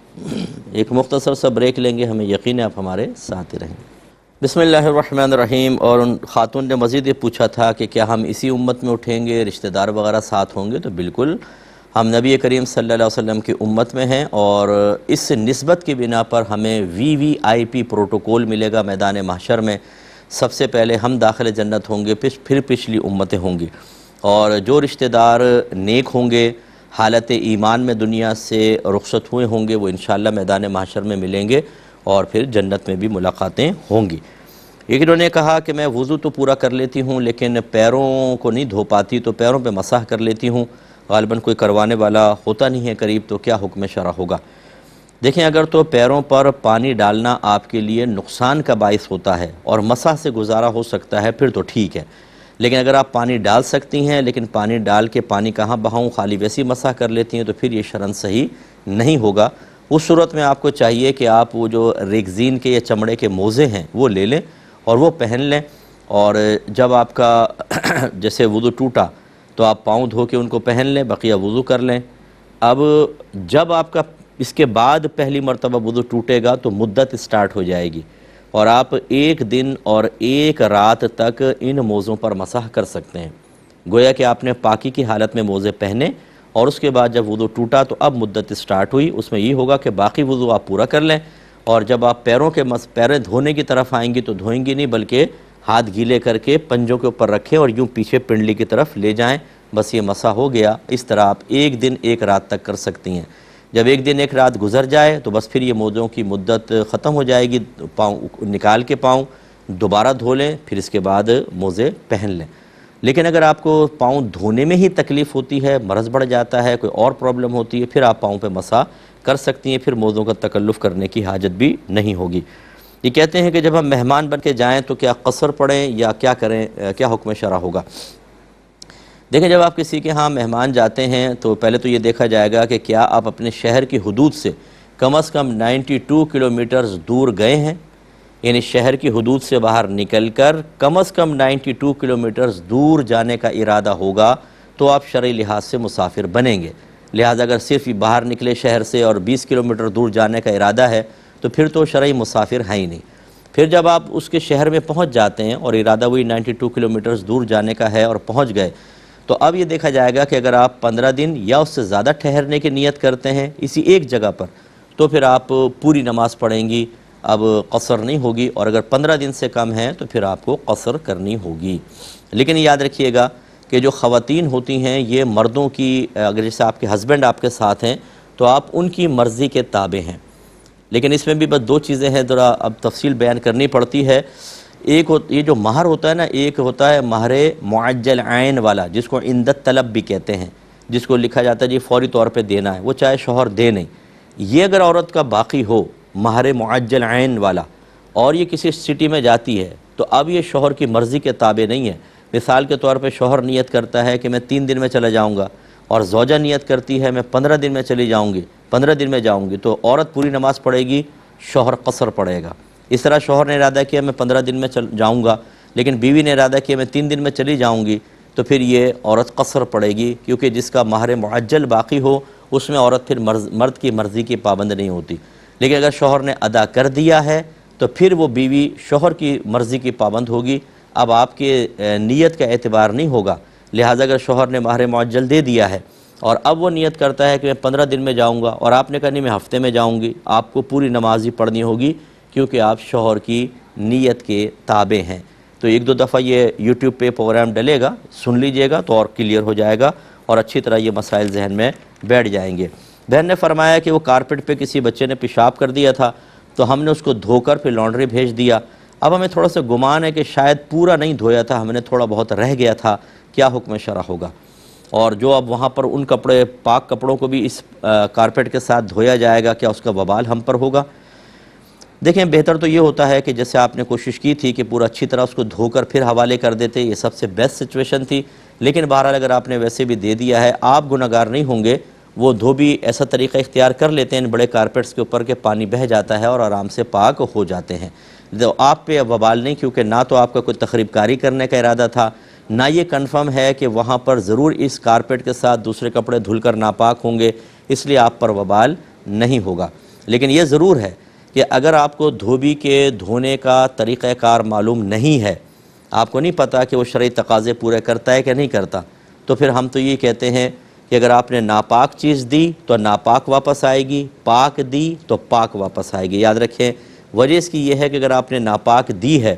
ایک مختصر سا بریک لیں گے، ہمیں یقین ہے آپ ہمارے ساتھ ہی رہیں گے۔ بسم اللہ الرحمن الرحیم۔ اور ان خاتون نے مزید یہ پوچھا تھا کہ کیا ہم اسی امت میں اٹھیں گے، رشتہ دار وغیرہ ساتھ ہوں گے؟ تو بالکل، ہم نبی کریم صلی اللہ علیہ وسلم کی امت میں ہیں، اور اس نسبت کی بنا پر ہمیں VIP پروٹوکول ملے گا میدان محشر میں۔ سب سے پہلے ہم داخل جنت ہوں گے، پھر پچھلی امتیں ہوں گی، اور جو رشتہ دار نیک ہوں گے، حالت ایمان میں دنیا سے رخصت ہوئے ہوں گے، وہ انشاءاللہ میدان محشر میں ملیں گے، اور پھر جنت میں بھی ملاقاتیں ہوں گی۔ ایک انہوں نے کہا کہ میں وضو تو پورا کر لیتی ہوں لیکن پیروں کو نہیں دھو پاتی، تو پیروں پہ مسح کر لیتی ہوں، غالباً کوئی کروانے والا ہوتا نہیں ہے قریب، تو کیا حکم شرع ہوگا؟ دیکھیں، اگر تو پیروں پر پانی ڈالنا آپ کے لیے نقصان کا باعث ہوتا ہے اور مسح سے گزارا ہو سکتا ہے، پھر تو ٹھیک ہے، لیکن اگر آپ پانی ڈال سکتی ہیں لیکن پانی ڈال کے پانی کہاں بہاؤں، خالی ویسی مسح کر لیتی ہیں، تو پھر یہ شرعاً صحیح نہیں ہوگا۔ اس صورت میں آپ کو چاہیے کہ آپ وہ جو ریگزین کے یا چمڑے کے موزے ہیں وہ لے لیں اور وہ پہن لیں، اور جب آپ کا جیسے وضو ٹوٹا تو آپ پاؤں دھو کے ان کو پہن لیں، بقیہ وضو کر لیں۔ اب جب آپ کا اس کے بعد پہلی مرتبہ وضو ٹوٹے گا تو مدت سٹارٹ ہو جائے گی، اور آپ 1 دن اور 1 رات تک ان موزوں پر مسح کر سکتے ہیں، گویا کہ آپ نے پاکی کی حالت میں موزے پہنے، اور اس کے بعد جب وضو ٹوٹا تو اب مدت سٹارٹ ہوئی۔ اس میں یہ ہوگا کہ باقی وضو آپ پورا کر لیں، اور جب آپ پیریں دھونے کی طرف آئیں گی تو دھوئیں گی نہیں، بلکہ ہاتھ گیلے کر کے پنجوں کے اوپر رکھیں اور یوں پیچھے پنڈلی کی طرف لے جائیں، بس یہ مسح ہو گیا۔ اس طرح آپ 1 دن 1 رات تک کر سکتی ہیں۔ جب 1 دن 1 رات گزر جائے تو بس پھر یہ موزوں کی مدت ختم ہو جائے گی، پاؤں نکال کے پاؤں دوبارہ دھو لیں، پھر اس کے بعد موزے پہن لیں۔ لیکن اگر آپ کو پاؤں دھونے میں ہی تکلیف ہوتی ہے، مرض بڑھ جاتا ہے، کوئی اور پرابلم ہوتی ہے، پھر آپ پاؤں پہ مسح کر سکتی ہیں، پھر موزوں کا تکلف کرنے کی حاجت بھی نہیں ہوگی۔ یہ کہتے ہیں کہ جب ہم مہمان بن کے جائیں تو کیا قصر پڑھیں یا کیا کریں، کیا حکم شرع ہوگا؟ دیکھیں، جب آپ کسی کے ہاں مہمان جاتے ہیں تو پہلے تو یہ دیکھا جائے گا کہ کیا آپ اپنے شہر کی حدود سے کم از کم 92 کلومیٹرز دور گئے ہیں، یعنی شہر کی حدود سے باہر نکل کر کم از کم 92 کلومیٹرز دور جانے کا ارادہ ہوگا تو آپ شرعی لحاظ سے مسافر بنیں گے۔ لہٰذا اگر صرف باہر نکلے شہر سے اور 20 کلومیٹر دور جانے کا ارادہ ہے تو پھر تو شرعی مسافر ہیں ہی نہیں۔ پھر جب آپ اس کے شہر میں پہنچ جاتے ہیں اور ارادہ وہی 92 کلومیٹرز دور جانے کا ہے اور پہنچ گئے، تو اب یہ دیکھا جائے گا کہ اگر آپ 15 دن یا اس سے زیادہ ٹھہرنے کی نیت کرتے ہیں اسی ایک جگہ پر، تو پھر آپ پوری نماز پڑھیں گی، اب قصر نہیں ہوگی، اور اگر 15 دن سے کم ہیں تو پھر آپ کو قصر کرنی ہوگی۔ لیکن یاد رکھیے گا کہ جو خواتین ہوتی ہیں یہ مردوں کی، اگر جیسے آپ کے ہسبینڈ آپ کے ساتھ ہیں تو آپ ان کی مرضی کے تابع ہیں، لیکن اس میں بھی بس 2 چیزیں ہیں، ذرا اب تفصیل بیان کرنی پڑتی ہے۔ ایک یہ جو مہر ہوتا ہے نا، ایک ہوتا ہے مہر معجل عین والا، جس کو عندت طلب بھی کہتے ہیں، جس کو لکھا جاتا ہے جی فوری طور پہ دینا ہے، وہ چاہے شوہر دے نہیں۔ یہ اگر عورت کا باقی ہو مہر معجل عین والا، اور یہ کسی سٹی میں جاتی ہے، تو اب یہ شوہر کی مرضی کے تابع نہیں ہے۔ مثال کے طور پہ شوہر نیت کرتا ہے کہ میں 3 دن میں چلا جاؤں گا، اور زوجہ نیت کرتی ہے میں 15 دن میں چلی جاؤں گی، 15 دن میں جاؤں گی، تو عورت پوری نماز پڑھے گی، شوہر قصر پڑھے گا۔ اس طرح شوہر نے ارادہ کیا میں 15 دن میں جاؤں گا، لیکن بیوی نے ارادہ کیا میں 3 دن میں چلی جاؤں گی، تو پھر یہ عورت قصر پڑے گی، کیونکہ جس کا مہر معجل باقی ہو اس میں عورت پھر مرد کی مرضی کی پابند نہیں ہوتی۔ لیکن اگر شوہر نے ادا کر دیا ہے تو پھر وہ بیوی شوہر کی مرضی کی پابند ہوگی، اب آپ کے نیت کا اعتبار نہیں ہوگا۔ لہٰذا اگر شوہر نے مہر معجل دے دیا ہے اور اب وہ نیت کرتا ہے کہ میں 15 دن میں جاؤں گا، اور آپ نے کہا نہیں میں ہفتے میں جاؤں گی، آپ کو پوری نماز ہی پڑھنی ہوگی، کیونکہ آپ شوہر کی نیت کے تابع ہیں۔ تو 1-2 دفعہ یہ یوٹیوب پہ پروگرام ڈلے گا، سن لیجئے گا تو اور کلیئر ہو جائے گا، اور اچھی طرح یہ مسائل ذہن میں بیٹھ جائیں گے۔ بہن نے فرمایا کہ وہ کارپٹ پہ کسی بچے نے پیشاب کر دیا تھا، تو ہم نے اس کو دھو کر پھر لانڈری بھیج دیا، اب ہمیں تھوڑا سا گمان ہے کہ شاید پورا نہیں دھویا تھا، ہم نے تھوڑا بہت رہ گیا تھا، کیا حکم شرع ہوگا؟ اور جو اب وہاں پر ان کپڑے پاک کپڑوں کو بھی اس کارپٹ کے ساتھ دھویا جائے گا، کیا اس کا وبال ہم پر ہوگا؟ دیکھیں، بہتر تو یہ ہوتا ہے کہ جیسے آپ نے کوشش کی تھی کہ پورا اچھی طرح اس کو دھو کر پھر حوالے کر دیتے، یہ سب سے بیسٹ سچویشن تھی، لیکن بہرحال اگر آپ نے ویسے بھی دے دیا ہے، آپ گناہگار نہیں ہوں گے۔ وہ دھوبی ایسا طریقہ اختیار کر لیتے ہیں ان بڑے کارپٹس کے اوپر کہ پانی بہہ جاتا ہے اور آرام سے پاک ہو جاتے ہیں۔ تو آپ پہ وبال نہیں، کیونکہ نہ تو آپ کا کوئی تخریب کاری کرنے کا ارادہ تھا، نہ یہ کنفرم ہے کہ وہاں پر ضرور اس کارپٹ کے ساتھ دوسرے کپڑے دھل کر ناپاک ہوں گے، اس لیے آپ پر وبال نہیں ہوگا۔ لیکن یہ ضرور ہے کہ اگر آپ کو دھوبی کے دھونے کا طریقہ کار معلوم نہیں ہے، آپ کو نہیں پتا کہ وہ شرعی تقاضے پورے کرتا ہے کہ نہیں کرتا، تو پھر ہم تو یہ کہتے ہیں کہ اگر آپ نے ناپاک چیز دی تو ناپاک واپس آئے گی، پاک دی تو پاک واپس آئے گی۔ یاد رکھیں، وجہ اس کی یہ ہے کہ اگر آپ نے ناپاک دی ہے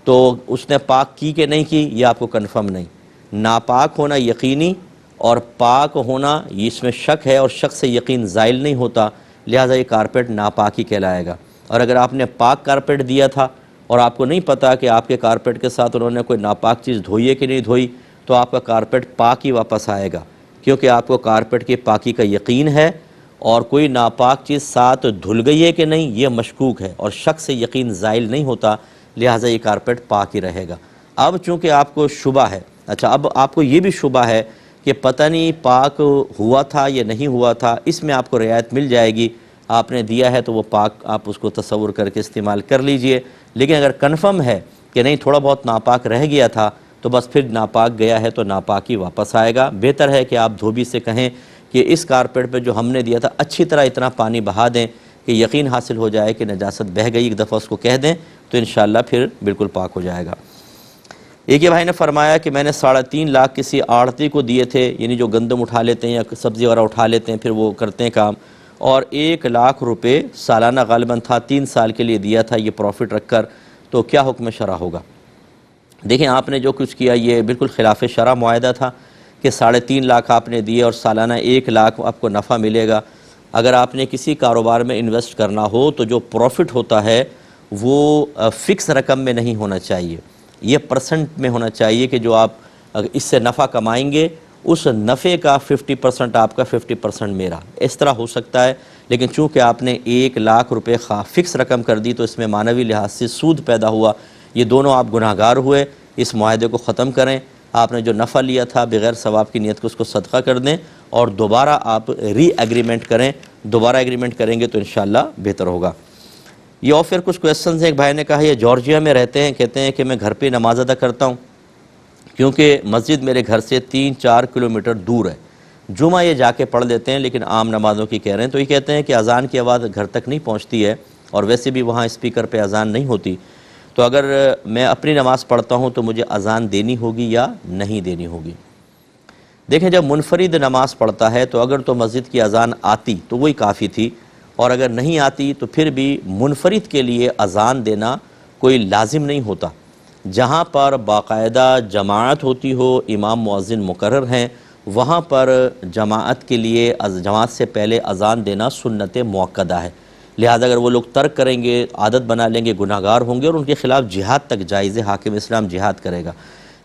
تو اس نے پاک کی کہ نہیں کی یہ آپ کو کنفرم نہیں۔ ناپاک ہونا یقینی اور پاک ہونا اس میں شک ہے، اور شک سے یقین زائل نہیں ہوتا، لہٰذا یہ کارپیٹ ناپاک ہی کہلائے گا۔ اور اگر آپ نے پاک کارپیٹ دیا تھا اور آپ کو نہیں پتا کہ آپ کے کارپیٹ کے ساتھ انہوں نے کوئی ناپاک چیز دھوئی ہے کہ نہیں دھوئی، تو آپ کا کارپیٹ پاک ہی واپس آئے گا، کیونکہ آپ کو کارپیٹ کی پاکی کا یقین ہے، اور کوئی ناپاک چیز ساتھ دھل گئی ہے کہ نہیں یہ مشکوک ہے، اور شک سے یقین زائل نہیں ہوتا، لہٰذا یہ کارپیٹ پاک ہی رہے گا۔ اب چونکہ آپ کو شبہ ہے، اچھا اب آپ کو یہ بھی شبہ ہے کہ پتہ نہیں پاک ہوا تھا یا نہیں ہوا تھا، اس میں آپ کو رعایت مل جائے گی۔ آپ نے دیا ہے تو وہ پاک آپ اس کو تصور کر کے استعمال کر لیجئے، لیکن اگر کنفرم ہے کہ نہیں تھوڑا بہت ناپاک رہ گیا تھا تو بس پھر ناپاک گیا ہے تو ناپاک ہی واپس آئے گا۔ بہتر ہے کہ آپ دھوبی سے کہیں کہ اس کارپیٹ پہ جو ہم نے دیا تھا اچھی طرح اتنا پانی بہا دیں کہ یقین حاصل ہو جائے کہ نجاست بہہ گئی، ایک دفعہ اس کو کہہ دیں تو انشاءاللہ پھر بالکل پاک ہو جائے گا۔ ایک یہ بھائی نے فرمایا کہ میں نے 3.5 لاکھ کسی آڑتی کو دیے تھے، یعنی جو گندم اٹھا لیتے ہیں یا سبزی وغیرہ اٹھا لیتے ہیں پھر وہ کرتے ہیں کام، اور 1 لاکھ روپے سالانہ غالباً تھا، 3 سال کے لیے دیا تھا یہ پروفٹ رکھ کر، تو کیا حکم شرع ہوگا؟ دیکھیں آپ نے جو کچھ کیا یہ بالکل خلاف شرع معاہدہ تھا کہ 3.5 لاکھ آپ نے دیے اور سالانہ 1 لاکھ آپ کو نفع ملے گا۔ اگر آپ نے کسی کاروبار میں انویسٹ کرنا ہو تو جو پروفٹ ہوتا ہے وہ فکس رقم میں نہیں ہونا چاہیے، یہ پرسنٹ میں ہونا چاہیے کہ جو آپ اس سے نفع کمائیں گے اس نفع کا 50% آپ کا 50% میرا، اس طرح ہو سکتا ہے۔ لیکن چونکہ آپ نے 1 لاکھ روپے فکس رقم کر دی تو اس میں معنوی لحاظ سے سود پیدا ہوا، یہ دونوں آپ گناہ گار ہوئے۔ اس معاہدے کو ختم کریں، آپ نے جو نفع لیا تھا بغیر ثواب کی نیت کو اس کو صدقہ کر دیں، اور دوبارہ آپ ری ایگریمنٹ کریں، دوبارہ ایگریمنٹ کریں گے تو انشاءاللہ بہتر ہوگا۔ یہ اور پھر کچھ کویسچنز ہیں۔ ایک بھائی نے کہا یہ جارجیا میں رہتے ہیں، کہتے ہیں کہ میں گھر پہ نماز ادا کرتا ہوں کیونکہ مسجد میرے گھر سے 3-4 کلومیٹر دور ہے، جمعہ یہ جا کے پڑھ لیتے ہیں لیکن عام نمازوں کی کہہ رہے ہیں، تو یہ کہتے ہیں کہ اذان کی آواز گھر تک نہیں پہنچتی ہے اور ویسے بھی وہاں اسپیکر پہ اذان نہیں ہوتی، تو اگر میں اپنی نماز پڑھتا ہوں تو مجھے اذان دینی ہوگی یا نہیں دینی ہوگی؟ دیکھیں جب منفرد نماز پڑھتا ہے تو اگر تو مسجد کی اذان آتی تو وہی کافی تھی، اور اگر نہیں آتی تو پھر بھی منفرد کے لیے اذان دینا کوئی لازم نہیں ہوتا۔ جہاں پر باقاعدہ جماعت ہوتی ہو، امام مؤذن مقرر ہیں، وہاں پر جماعت کے لیے جماعت سے پہلے اذان دینا سنت مؤکدہ ہے، لہذا اگر وہ لوگ ترک کریں گے، عادت بنا لیں گے، گناہ گار ہوں گے، اور ان کے خلاف جہاد تک جائز ہے، حاکم اسلام جہاد کرے گا،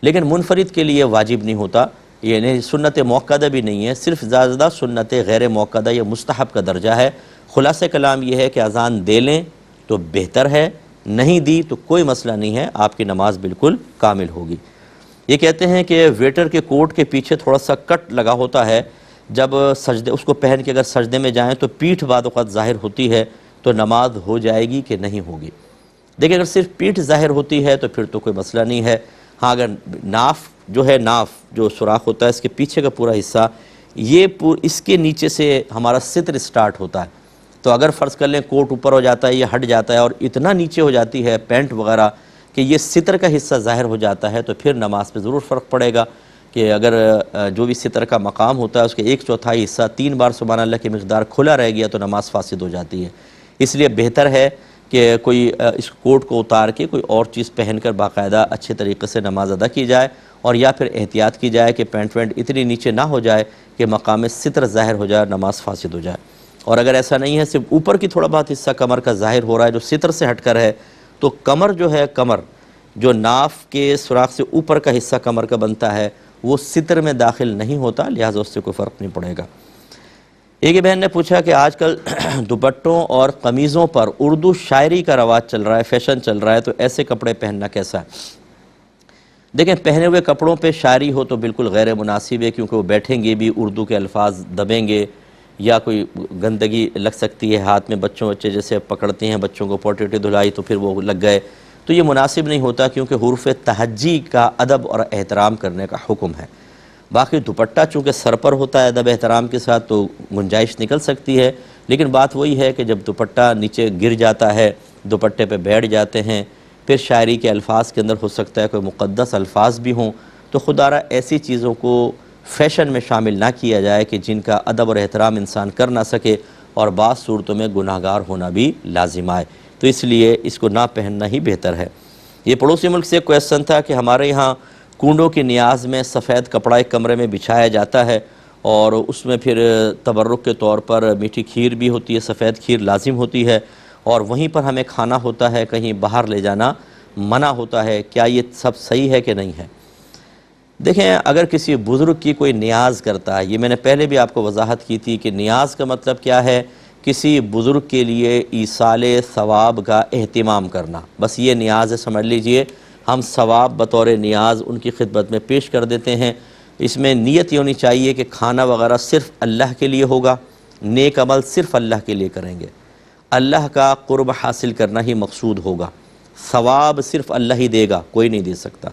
لیکن منفرد کے لیے واجب نہیں ہوتا، یعنی سنت مؤکدہ بھی نہیں ہے، صرف زیادہ سنت غیر مؤکدہ یا مستحب کا درجہ ہے۔ خلاصہ کلام یہ ہے کہ اذان دے لیں تو بہتر ہے، نہیں دی تو کوئی مسئلہ نہیں ہے، آپ کی نماز بالکل کامل ہوگی۔ یہ کہتے ہیں کہ ویٹر کے کوٹ کے پیچھے تھوڑا سا کٹ لگا ہوتا ہے، جب سجدے اس کو پہن کے اگر سجدے میں جائیں تو پیٹھ بعض اوقات ظاہر ہوتی ہے، تو نماز ہو جائے گی کہ نہیں ہوگی؟ دیکھیں اگر صرف پیٹھ ظاہر ہوتی ہے تو پھر تو کوئی مسئلہ نہیں ہے، ہاں اگر ناف جو ہے، ناف جو سوراخ ہوتا ہے اس کے پیچھے کا پورا حصہ، یہ اس کے نیچے سے ہمارا ستر سٹارٹ ہوتا ہے، تو اگر فرض کر لیں کوٹ اوپر ہو جاتا ہے یا ہٹ جاتا ہے اور اتنا نیچے ہو جاتی ہے پینٹ وغیرہ کہ یہ ستر کا حصہ ظاہر ہو جاتا ہے، تو پھر نماز پہ ضرور فرق پڑے گا کہ اگر جو بھی ستر کا مقام ہوتا ہے اس کے 1/4 حصہ 3 بار سبحان اللہ کی مقدار کھلا رہ گیا تو نماز فاسد ہو جاتی ہے۔ اس لیے بہتر ہے کہ کوئی اس کوٹ کو اتار کے کوئی اور چیز پہن کر باقاعدہ اچھے طریقے سے نماز ادا کی جائے، اور یا پھر احتیاط کی جائے کہ پینٹ وینٹ اتنی نیچے نہ ہو جائے کہ مقام ستر ظاہر ہو جائے، نماز فاسد ہو جائے۔ اور اگر ایسا نہیں ہے، صرف اوپر کی تھوڑا بہت حصہ کمر کا ظاہر ہو رہا ہے جو ستر سے ہٹ کر ہے، تو کمر جو ہے، کمر جو ناف کے سوراخ سے اوپر کا حصہ کمر کا بنتا ہے وہ ستر میں داخل نہیں ہوتا، لہٰذا اس سے کوئی فرق نہیں پڑے گا۔ ایک بہن نے پوچھا کہ آج کل دوپٹوں اور قمیضوں پر اردو شاعری کا رواج چل رہا ہے، فیشن چل رہا ہے، تو ایسے کپڑے پہننا کیسا ہے؟ دیکھیں پہنے ہوئے کپڑوں پہ شاعری ہو تو بالکل غیر مناسب ہے، کیونکہ وہ بیٹھیں گے بھی، اردو کے الفاظ دبیں گے، یا کوئی گندگی لگ سکتی ہے ہاتھ میں، بچے جیسے پکڑتے ہیں بچوں کو پوٹی دھلائی تو پھر وہ لگ گئے، تو یہ مناسب نہیں ہوتا، کیونکہ حروف تہجی کا ادب اور احترام کرنے کا حکم ہے۔ باقی دوپٹہ چونکہ سر پر ہوتا ہے ادب احترام کے ساتھ تو گنجائش نکل سکتی ہے، لیکن بات وہی ہے کہ جب دوپٹہ نیچے گر جاتا ہے، دوپٹے پہ بیٹھ جاتے ہیں، پھر شاعری کے الفاظ کے اندر ہو سکتا ہے کوئی مقدس الفاظ بھی ہوں، تو خدا را ایسی چیزوں کو فیشن میں شامل نہ کیا جائے کہ جن کا ادب اور احترام انسان کر نہ سکے اور بعض صورتوں میں گناہگار ہونا بھی لازم آئے، تو اس لیے اس کو نہ پہننا ہی بہتر ہے۔ یہ پڑوسی ملک سے ایک کویسچن تھا کہ ہمارے یہاں کنڈوں کی نیاز میں سفید کپڑا ایک کمرے میں بچھایا جاتا ہے اور اس میں پھر تبرک کے طور پر میٹھی کھیر بھی ہوتی ہے، سفید کھیر لازم ہوتی ہے، اور وہیں پر ہمیں کھانا ہوتا ہے، کہیں باہر لے جانا منع ہوتا ہے، کیا یہ سب صحیح ہے کہ نہیں ہے؟ دیکھیں، اگر کسی بزرگ کی کوئی نیاز کرتا ہے، یہ میں نے پہلے بھی آپ کو وضاحت کی تھی کہ نیاز کا مطلب کیا ہے، کسی بزرگ کے لیے ایصال ثواب کا اہتمام کرنا، بس یہ نیاز ہے، سمجھ لیجئے ہم ثواب بطور نیاز ان کی خدمت میں پیش کر دیتے ہیں۔ اس میں نیت یہ ہونی چاہیے کہ کھانا وغیرہ صرف اللہ کے لیے ہوگا، نیک عمل صرف اللہ کے لیے کریں گے، اللہ کا قرب حاصل کرنا ہی مقصود ہوگا، ثواب صرف اللہ ہی دے گا، کوئی نہیں دے سکتا،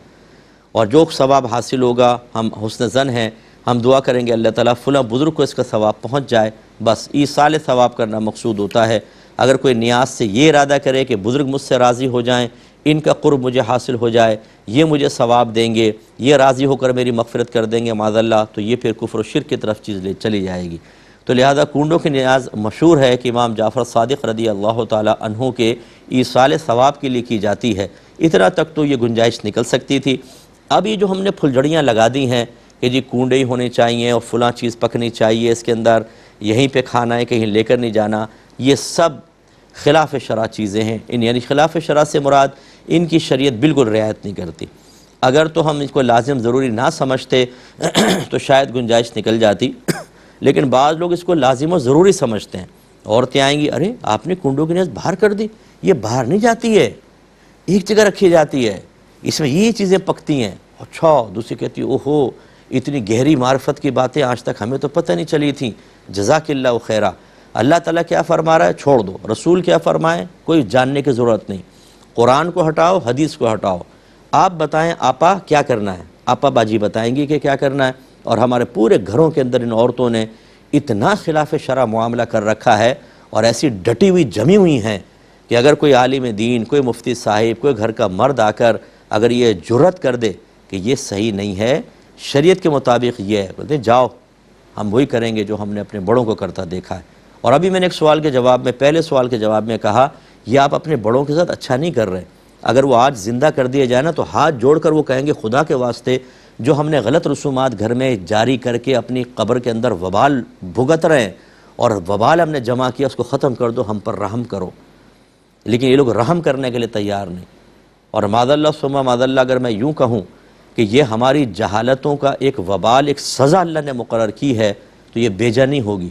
اور جو ثواب حاصل ہوگا ہم حسن ظن ہیں، ہم دعا کریں گے اللہ تعالیٰ فلاں بزرگ کو اس کا ثواب پہنچ جائے، بس ایصال ثواب کرنا مقصود ہوتا ہے۔ اگر کوئی نیاز سے یہ ارادہ کرے کہ بزرگ مجھ سے راضی ہو جائیں، ان کا قرب مجھے حاصل ہو جائے، یہ مجھے ثواب دیں گے، یہ راضی ہو کر میری مغفرت کر دیں گے معاذ اللہ، تو یہ پھر کفر و شرک کی طرف چیز لے چلی جائے گی۔ تو لہذا کنڈوں کی نیاز مشہور ہے کہ امام جعفر صادق رضی اللہ تعالیٰ عنہ کے ایصال ثواب کے لیے کی جاتی ہے، اتنا تک تو یہ گنجائش نکل سکتی تھی۔ اب یہ جو ہم نے پھلجھڑیاں لگا دی ہیں کہ جی کنڈے ہی ہونے چاہیے اور فلاں چیز پکنی چاہیے اس کے اندر، یہیں پہ کھانا ہے، کہیں لے کر نہیں جانا، یہ سب خلاف شرع چیزیں ہیں۔ یعنی خلاف شرع سے مراد ان کی شریعت بالکل رعایت نہیں کرتی۔ اگر تو ہم اس کو لازم ضروری نہ سمجھتے تو شاید گنجائش نکل جاتی، لیکن بعض لوگ اس کو لازم و ضروری سمجھتے ہیں۔ عورتیں آئیں گی، ارے آپ نے کنڈوں کی نیاز باہر کر دی، یہ باہر نہیں جاتی ہے، ایک جگہ رکھی جاتی ہے، اس میں یہ چیزیں پکتی ہیں۔ اچھا، دوسری کہتی ہے اوہو اتنی گہری معرفت کی باتیں آج تک ہمیں تو پتہ نہیں چلی تھیں، جزاک اللہ خیرہ۔ اللہ تعالیٰ کیا فرما رہا ہے چھوڑ دو، رسول کیا فرمائے کوئی جاننے کی ضرورت نہیں، قرآن کو ہٹاؤ، حدیث کو ہٹاؤ، آپ بتائیں آپا کیا کرنا ہے، آپا باجی بتائیں گی کہ کیا کرنا ہے۔ اور ہمارے پورے گھروں کے اندر ان عورتوں نے اتنا خلاف شرع معاملہ کر رکھا ہے اور ایسی ڈٹی ہوئی جمی ہوئی ہیں کہ اگر کوئی عالم دین، کوئی مفتی صاحب، کوئی گھر کا مرد آ کر اگر یہ جرت کر دے کہ یہ صحیح نہیں ہے، شریعت کے مطابق یہ ہے، بولتے جاؤ ہم وہی کریں گے جو ہم نے اپنے بڑوں کو کرتا دیکھا ہے۔ اور ابھی میں نے ایک سوال کے جواب میں، پہلے سوال کے جواب میں کہا یہ آپ اپنے بڑوں کے ساتھ اچھا نہیں کر رہے، اگر وہ آج زندہ کر دیے جائے نا تو ہاتھ جوڑ کر وہ کہیں گے خدا کے واسطے جو ہم نے غلط رسومات گھر میں جاری کر کے اپنی قبر کے اندر وبال بھگت رہے ہیں اور وبال ہم نے جمع کیا، اس کو ختم کر دو، ہم پر رحم کرو۔ لیکن یہ لوگ رحم کرنے کے لیے تیار نہیں، اور معاذ اللہ ثم معاذ اللہ اگر میں یوں کہوں کہ یہ ہماری جہالتوں کا ایک وبال، ایک سزا اللہ نے مقرر کی ہے، تو یہ بے جا نہیں ہوگی۔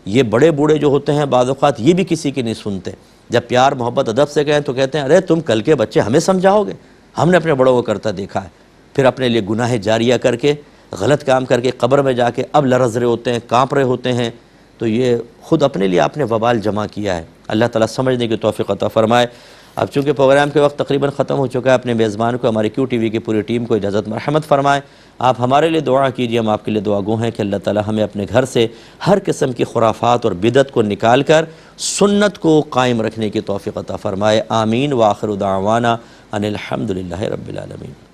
یہ بڑے بوڑھے جو ہوتے ہیں بعض اوقات یہ بھی کسی کی نہیں سنتے، جب پیار محبت ادب سے کہیں تو کہتے ہیں ارے تم کل کے بچے ہمیں سمجھاؤ گے، ہم نے اپنے بڑوں کو کرتا دیکھا ہے، پھر اپنے لیے گناہ جاریہ کر کے غلط کام کر کے قبر میں جا کے اب لرز رہے ہوتے ہیں، کانپ رہے ہوتے ہیں، تو یہ خود اپنے لیے آپ نے وبال جمع کیا ہے۔ اللہ تعالیٰ سمجھنے کی توفیق عطا فرمائے۔ اب چونکہ پروگرام کے وقت تقریباً ختم ہو چکا ہے، اپنے میزبان کو، ہماری کیو ٹی وی کی پوری ٹیم کو اجازت مرحمت فرمائیں۔ آپ ہمارے لیے دعا کیجیے، ہم آپ کے لیے دعا گو ہیں کہ اللہ تعالیٰ ہمیں اپنے گھر سے ہر قسم کی خرافات اور بدعت کو نکال کر سنت کو قائم رکھنے کی توفیق عطا فرمائے۔ آمین۔ وآخر دعوانا ان الحمد للہ رب العالمین۔